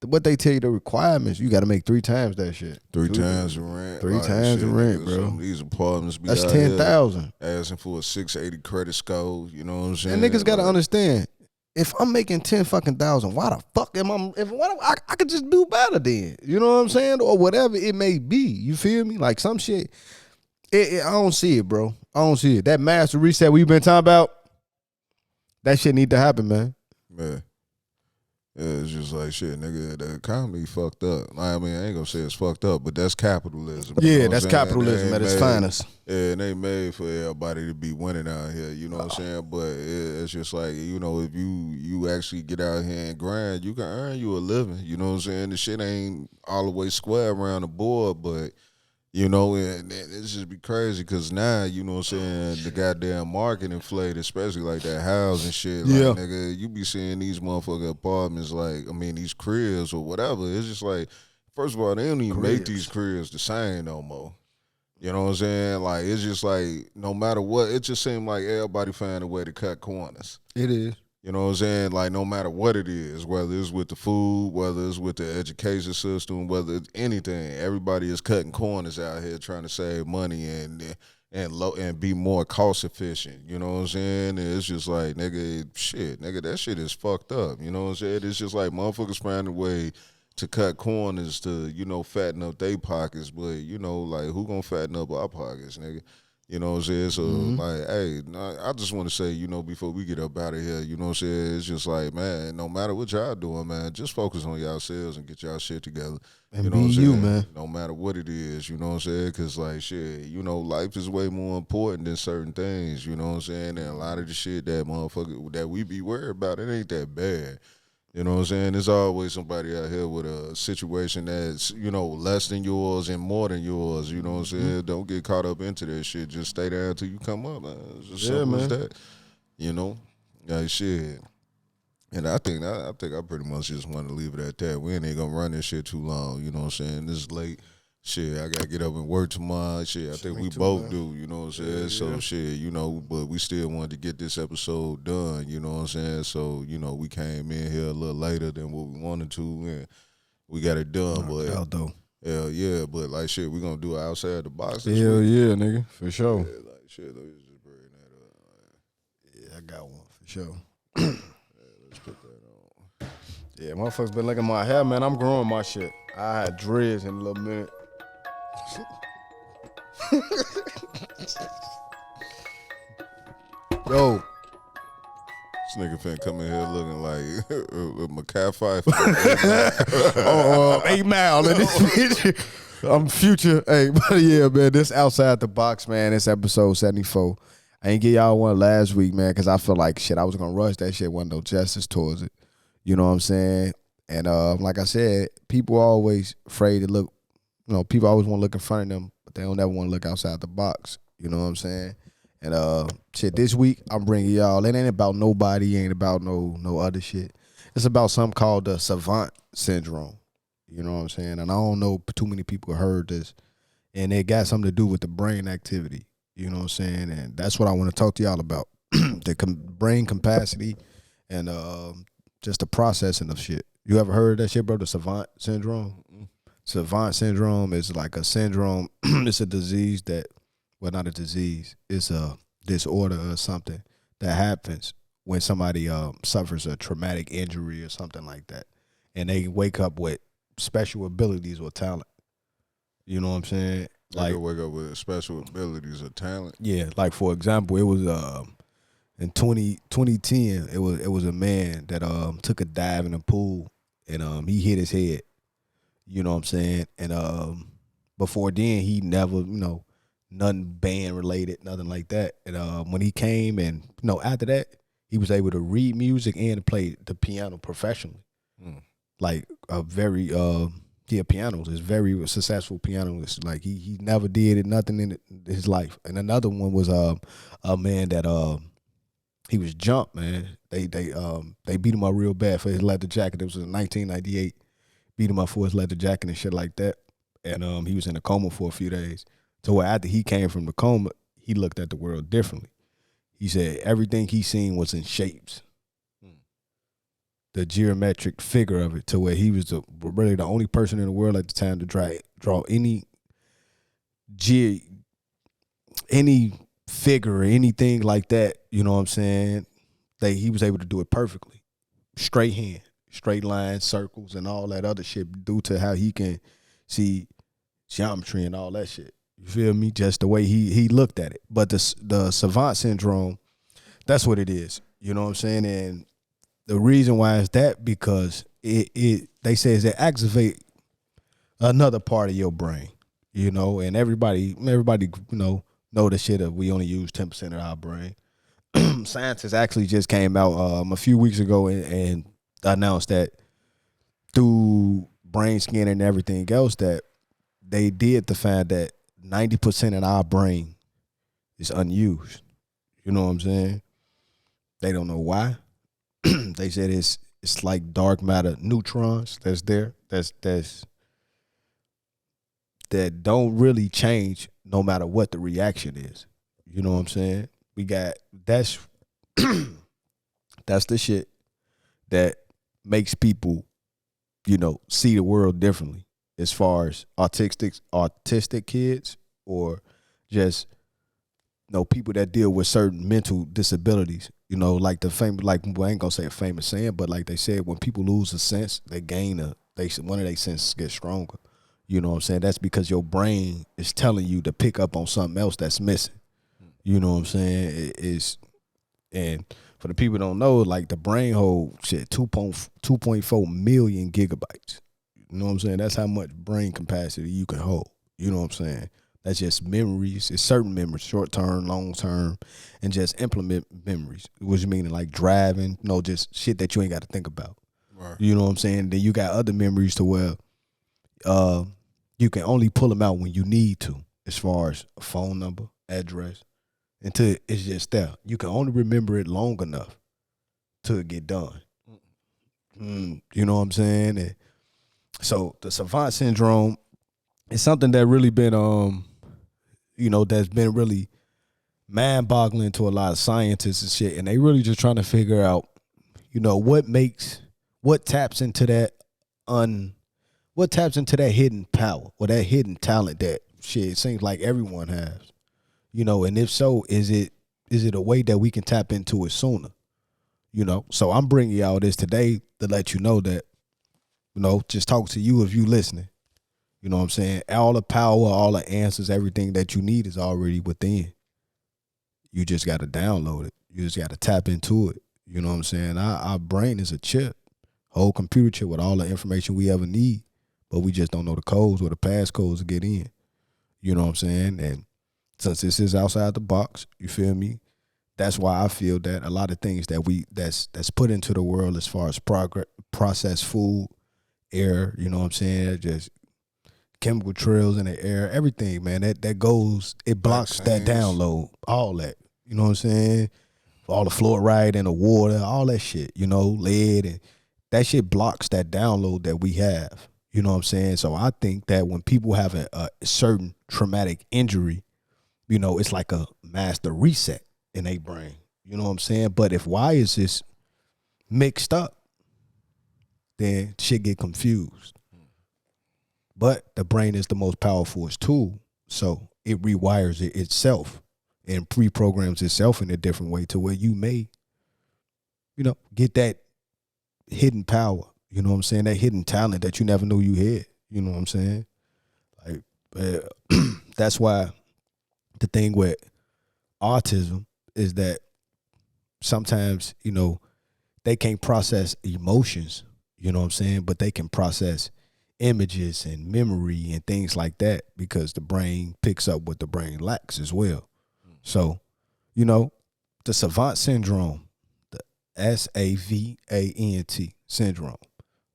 what they tell you the requirements, you got to make 3 times that shit.
3 times the rent.
3
Like,
times the
shit,
rent,
nigga,
bro.
some of these apartments be
That's
out here
10,000.
asking for a 680 credit score. You know what I'm saying?
And niggas gotta
Like,
understand, if I'm making 10 fucking thousand, why the fuck am I could just do better then. You know what I'm saying? Or whatever it may be. You feel me? Like some shit. I don't see it, bro. I don't see it. That master reset we've been talking about, that shit need to happen, man.
Man. Yeah, it's just like shit, nigga. The economy fucked up. I mean, I ain't gonna say it's fucked up, but that's capitalism. You know
Yeah,
what I'm
that's
saying?
capitalism
They
at its
made-
finest.
Yeah, and they made for everybody to be winning out here. You know what I'm saying? But it's just like, you know, if you actually get out here and grind, you can earn you a living. You know what I'm saying? The shit ain't all the way square around the board, but You know, and it's just be crazy because now, you know what I'm saying, the goddamn market inflated, especially like that house and shit. Like,
Yeah.
nigga, you be seeing these motherfucking apartments, like, I mean, these cribs or whatever. It's just like, first of all, they don't even make these cribs the same no more. You know what I'm saying? Like, it's just like, no matter what, it just seemed like everybody found a way to cut corners.
It is.
You know what I'm saying? Like, no matter what it is, whether it's with the food, whether it's with the education system, whether it's anything, everybody is cutting corners out here trying to save money and be more cost efficient. You know what I'm saying? And it's just like, nigga, that shit is fucked up. You know what I'm saying? It's just like motherfuckers find a way to cut corners to, you know, fatten up their pockets, but, you know, like, who gonna fatten up our pockets, nigga? You know what I'm saying? So, like, hey, I just want to say, you know, before we get up out of here, you know what I'm saying? It's just like, man, no matter what y'all doing, man, just focus on yourselves and get y'all shit together.
And
you know
be
what I'm
you,
saying?
man.
No matter what it is, you know what I'm saying? Because, like, shit, you know, life is way more important than certain things, you know what I'm saying? And a lot of the shit that we be worried about, it ain't that bad. You know what I'm saying? There's always somebody out here with a situation that's, you know, less than yours and more than yours. You know what I'm saying? Don't get caught up into that shit. Just stay down until you come up, man. It's as simple as that. You know? Like, shit. And I think I pretty much just want to leave it at that. We ain't gonna run this shit too long. You know what I'm saying? This is late. Shit, I gotta get up and work tomorrow. Shit, I think we both do, you know what I'm saying? So shit, you know, but we still wanted to get this episode done, you know what I'm saying? So, you know, we came in here a little later than what we wanted to and we got it done. Hell yeah, but like shit, we gonna do it outside the box this
Hell
week.
yeah, nigga, for sure.
Yeah, like shit, let me just bring that up.
Yeah, I got one for sure.
Let's put that on.
Yeah, motherfuckers been looking at my hair, man. I'm growing my shit. I had dreads in a little minute. Yo,
This nigga finna come in here looking like Mackay Pfeiffer.
8 Mile in this bitch. I'm future. Hey, but yeah, man, this outside the box, man. This episode 74. I ain't give y'all one last week, man, because I feel like shit. I was gonna rush that shit. Wasn't no justice towards it. You know what I'm saying? And like I said, people are always afraid to look. You know, people always want to look in front of them, but they don't ever want to look outside the box. You know what I'm saying? And shit, this week I'm bringing y'all. It ain't about nobody. Ain't about no other shit. It's about something called the savant syndrome. You know what I'm saying? And I don't know too many people heard this, and it got something to do with the brain activity. You know what I'm saying? And that's what I want to talk to y'all about. The brain capacity and just the processing of shit. You ever heard of that shit, bro? The savant syndrome? Mm-hmm. Savant syndrome is like a syndrome. It's a disease that, well, not a disease. It's a disorder or something that happens when somebody suffers a traumatic injury or something like that. And they wake up with special abilities or talent. You know what I'm saying?
Like wake up with special abilities or talent.
Yeah, like for example, it was in 2010, it was a man that took a dive in a pool and he hit his head. You know what I'm saying? And before then he never, you know, nothing band related, nothing like that. And when he came and, you know, after that, he was able to read music and play the piano professionally. Like a very pianos is very successful pianist. Like he never did it, nothing in his life. And another one was a man that he was jumped, man. They beat him up real bad for his leather jacket. It was in 1998. Beat him up for his leather jacket and shit like that. And he was in a coma for a few days. So after he came from the coma, he looked at the world differently. He said everything he seen was in shapes. The geometric figure of it, to where he was really the only person in the world at the time to draw any figure or anything like that. You know what I'm saying? He was able to do it perfectly. Straight hand, straight lines, circles, and all that other shit due to how he can see geometry and all that shit. You feel me? Just the way he looked at it. But the savant syndrome, that's what it is. You know what I'm saying? And the reason why is that because they say it activate another part of your brain, you know, and everybody, you know the shit that we only use 10% of our brain. Scientists actually just came out a few weeks ago and announced that through brain scanning and everything else that they did to find that 90% of our brain is unused. You know what I'm saying? They don't know why. They said it's like dark matter neutrons that's there. That don't really change no matter what the reaction is. You know what I'm saying? We got that's the shit that makes people, you know, see the world differently as far as autistic kids or just, you know, people that deal with certain mental disabilities. You know, like the famous, like, well, I ain't gonna say a famous saying, but like they said, when people lose a sense, they gain one of their senses gets stronger. You know what I'm saying? That's because your brain is telling you to pick up on something else that's missing. You know what I'm saying? And for the people who don't know, like the brain hold shit 2.4 million gigabytes. You know what I'm saying? That's how much brain capacity you can hold. You know what I'm saying? That's just memories. It's certain memories, short term, long term, and just implement memories. Which meaning like driving, no, just shit that you ain't got to think about. Right. You know what I'm saying? Then you got other memories to where you can only pull them out when you need to, as far as a phone number, address, until it's just there. You can only remember it long enough to get done. You know what I'm saying? And so the savant syndrome is something that really been, you know, that's been really mind-boggling to a lot of scientists and shit, and they really just trying to figure out, you know, what taps into that hidden power or that hidden talent that shit it seems like everyone has, you know, and if so, is it a way that we can tap into it sooner, you know? So I'm bringing y'all this today to let you know that, you know, just talk to you if you listening. You know what I'm saying? All the power, all the answers, everything that you need is already within. You just got to download it. You just got to tap into it. You know what I'm saying? Our brain is a chip, whole computer chip with all the information we ever need, but we just don't know the codes or the passcodes to get in. You know what I'm saying? And since this is outside the box, you feel me? That's why I feel that a lot of things that's put into the world as far as processed food, air, you know what I'm saying? Just chemical trails in the air, everything, man, that goes, it blocks that download, all that. You know what I'm saying? All the fluoride in the water, all that shit, you know, lead, and that shit blocks that download that we have. You know what I'm saying? So I think that when people have a certain traumatic injury, you know, it's like a master reset in their brain. You know what I'm saying? But if wires is mixed up, then shit get confused. But the brain is the most powerful tool, so it rewires it itself and pre-programs itself in a different way to where you may, you know, get that hidden power. You know what I'm saying? That hidden talent that you never knew you had. You know what I'm saying? Like, that's why the thing with autism is that sometimes, you know, they can't process emotions, you know what I'm saying? But they can process images and memory and things like that because the brain picks up what the brain lacks as well. So, you know, the savant syndrome, the SAVANT syndrome,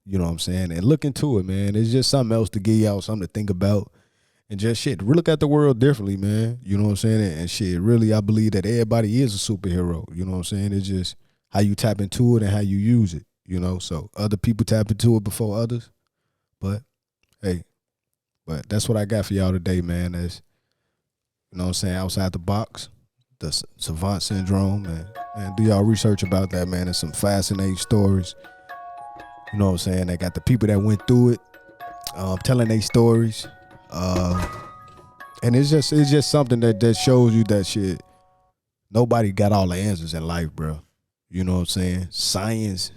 you know what I'm saying? And look into it, man. It's just something else to give y'all something to think about and just shit. Look at the world differently, man. You know what I'm saying? And shit, really, I believe that everybody is a superhero. You know what I'm saying? It's just how you tap into it and how you use it, you know? So other people tap into it before others. But, hey, but that's what I got for y'all today, man. That's, you know what I'm saying, outside the box, the savant syndrome, and do y'all research about that, man. There's some fascinating stories. You know what I'm saying? They got the people that went through it, telling their stories. And it's just something that shows you that shit, nobody got all the answers in life, bro. You know what I'm saying? Science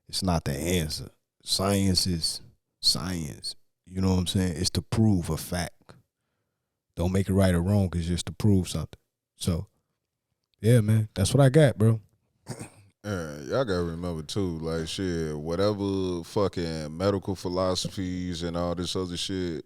is not the answer. Science is science. You know what I'm saying? It's to prove a fact. Don't make it right or wrong. It's just to prove something. So, yeah, man, that's what I got, bro.
Yeah, y'all gotta remember too, like shit, whatever fucking medical philosophies and all this other shit,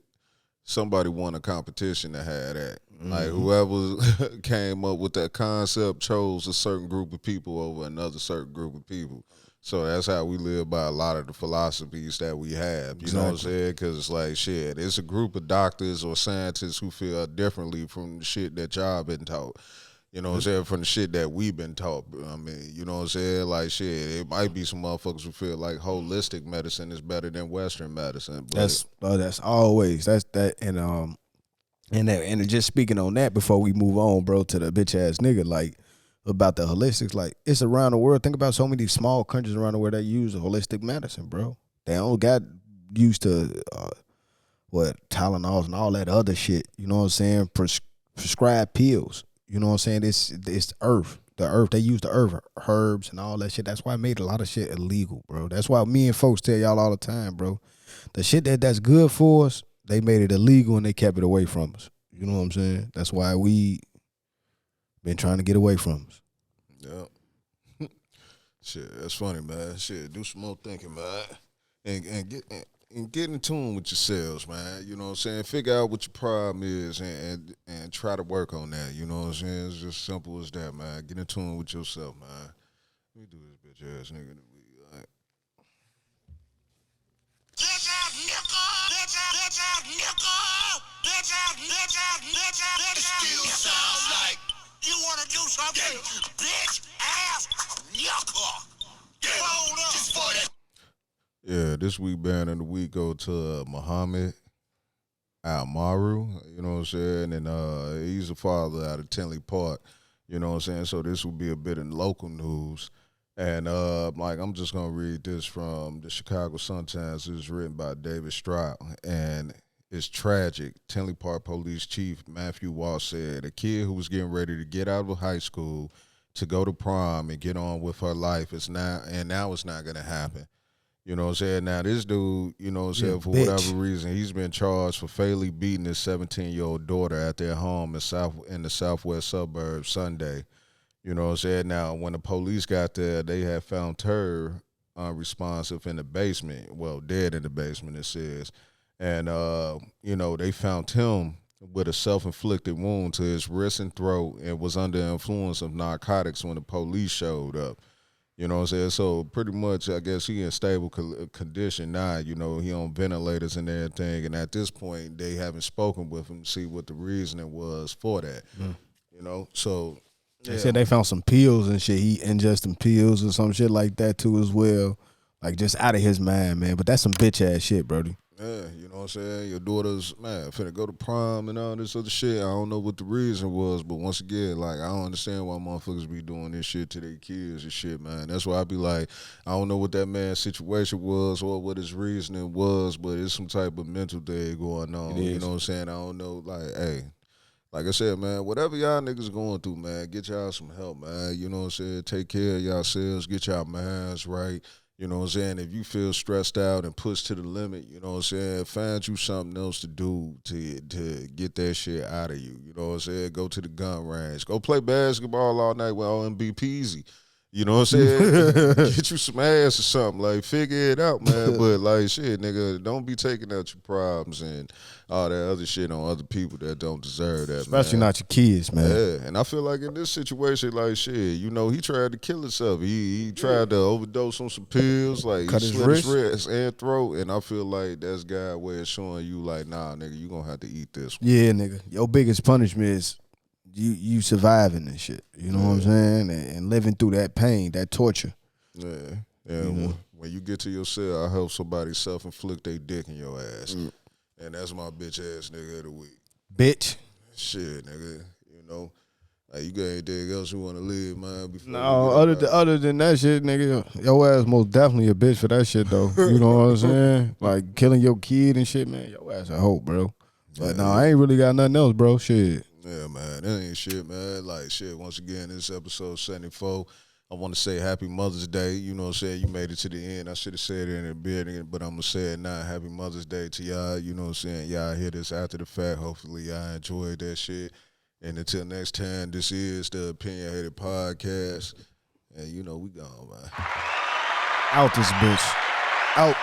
somebody won a competition that had that. Like whoever came up with that concept chose a certain group of people over another certain group of people. So that's how we live by a lot of the philosophies that we have. You know what I'm saying? Because it's like, shit, it's a group of doctors or scientists who feel differently from the shit that y'all been taught. You know what I'm saying? From the shit that we've been taught. I mean, you know what I'm saying? Like, shit, it might be some motherfuckers who feel like holistic medicine is better than Western medicine. But
that's always that and just speaking on that before we move on, bro, to the bitch ass nigga, like about the holistics, like it's around the world. Think about so many small countries around the world that use holistic medicine, bro. They all got used to Tylenols and all that other shit. You know what I'm saying? Prescribed pills. You know what I'm saying? It's earth. The earth, they use the earth, herbs and all that shit. That's why I made a lot of shit illegal, bro. That's why me and folks tell y'all all the time, bro. The shit that's good for us, they made it illegal and they kept it away from us. You know what I'm saying? That's why we been trying to get away from us.
Yeah. Shit, that's funny, man. Shit, do some more thinking, man. And get in tune with yourselves, man. You know what I'm saying? Figure out what your problem is and try to work on that. You know what I'm saying? It's just simple as that, man. Get in tune with yourself, man. Let me do this bitch ass nigga. All right.
Bitch ass nigga! Bitch ass nigga! Bitch ass. It still sounds like you want to do something. Bitch ass nigga! Hold up. Just for that.
Yeah, this week band of the week go to Muhammad Al-Maru, you know what I'm saying? And he's a father out of Tinley Park, you know what I'm saying? So this will be a bit in local news. And I'm just gonna read this from the Chicago Sun-Times. It's written by David Strout, and it's tragic. Tinley Park Police Chief Matthew Walsh said a kid who was getting ready to get out of high school to go to prom and get on with her life now it's not gonna happen. You know what I'm saying? Now, this dude, you know what I'm saying, for whatever reason, he's been charged for fatally beating his 17-year-old daughter at their home in the southwest suburbs Sunday. You know what I'm saying? Now, when the police got there, they had found her unresponsive in the basement. Well, dead in the basement, it says. And, they found him with a self-inflicted wound to his wrist and throat and was under the influence of narcotics when the police showed up. You know what I'm saying? So pretty much, I guess he in stable condition now. You know, he on ventilators and everything. And at this point, they haven't spoken with him to see what the reasoning was for that. You know, so.
They said they found some pills and shit. He ingesting pills or some shit like that too as well. Like just out of his mind, man. But that's some bitch ass shit, Brody.
Yeah, you know what I'm saying? Your daughter's, man, finna go to prom and all this other shit. I don't know what the reason was, but once again, like, I don't understand why motherfuckers be doing this shit to their kids and shit, man. That's why I be like, I don't know what that man's situation was or what his reasoning was, but it's some type of mental thing going on. You know what I'm saying? I don't know, like, hey, like I said, man, whatever y'all niggas going through, man, get y'all some help, man. You know what I'm saying? Take care of yourselves, get y'all minds right. You know what I'm saying? If you feel stressed out and pushed to the limit, you know what I'm saying, find you something else to do to get that shit out of you. You know what I'm saying? Go to the gun range. Go play basketball all night with OMB Peasy. You know what I'm saying? Get you some ass or something. Like, figure it out, man. But, like, shit, nigga, don't be taking out your problems and all that other shit on other people that don't deserve that,
Especially not your kids, man.
Yeah, and I feel like in this situation, like, shit, you know, he tried to kill himself. He tried to overdose on some pills. Like,
Cut
he
his
slit his wrist and throat. And I feel like that's God's way of showing you, like, nah, nigga, you going to have to eat this one.
Yeah, nigga. Your biggest punishment is you surviving and shit. You know what I'm saying? And living through that pain, that torture.
Yeah. And when you get to your cell, I hope somebody self-inflict their dick in your ass. And that's my bitch ass nigga of the week.
Bitch.
Shit, nigga. You know, like, you got anything else you want to live, man?
No, other than that shit, nigga, your ass most definitely a bitch for that shit, though. You know what I'm saying? Like, killing your kid and shit, man, your ass a hoe, bro. But no, I ain't really got nothing else, bro. Shit.
Yeah, man, that ain't shit, man. Like, shit, once again, this is episode 74. I want to say Happy Mother's Day. You know what I'm saying? You made it to the end. I should have said it in the beginning, but I'm going to say it now. Happy Mother's Day to y'all. You know what I'm saying? Y'all hear this after the fact. Hopefully, y'all enjoyed that shit. And until next time, this is the Opinionated Podcast. And, you know, we gone, man.
Out this bitch. Out.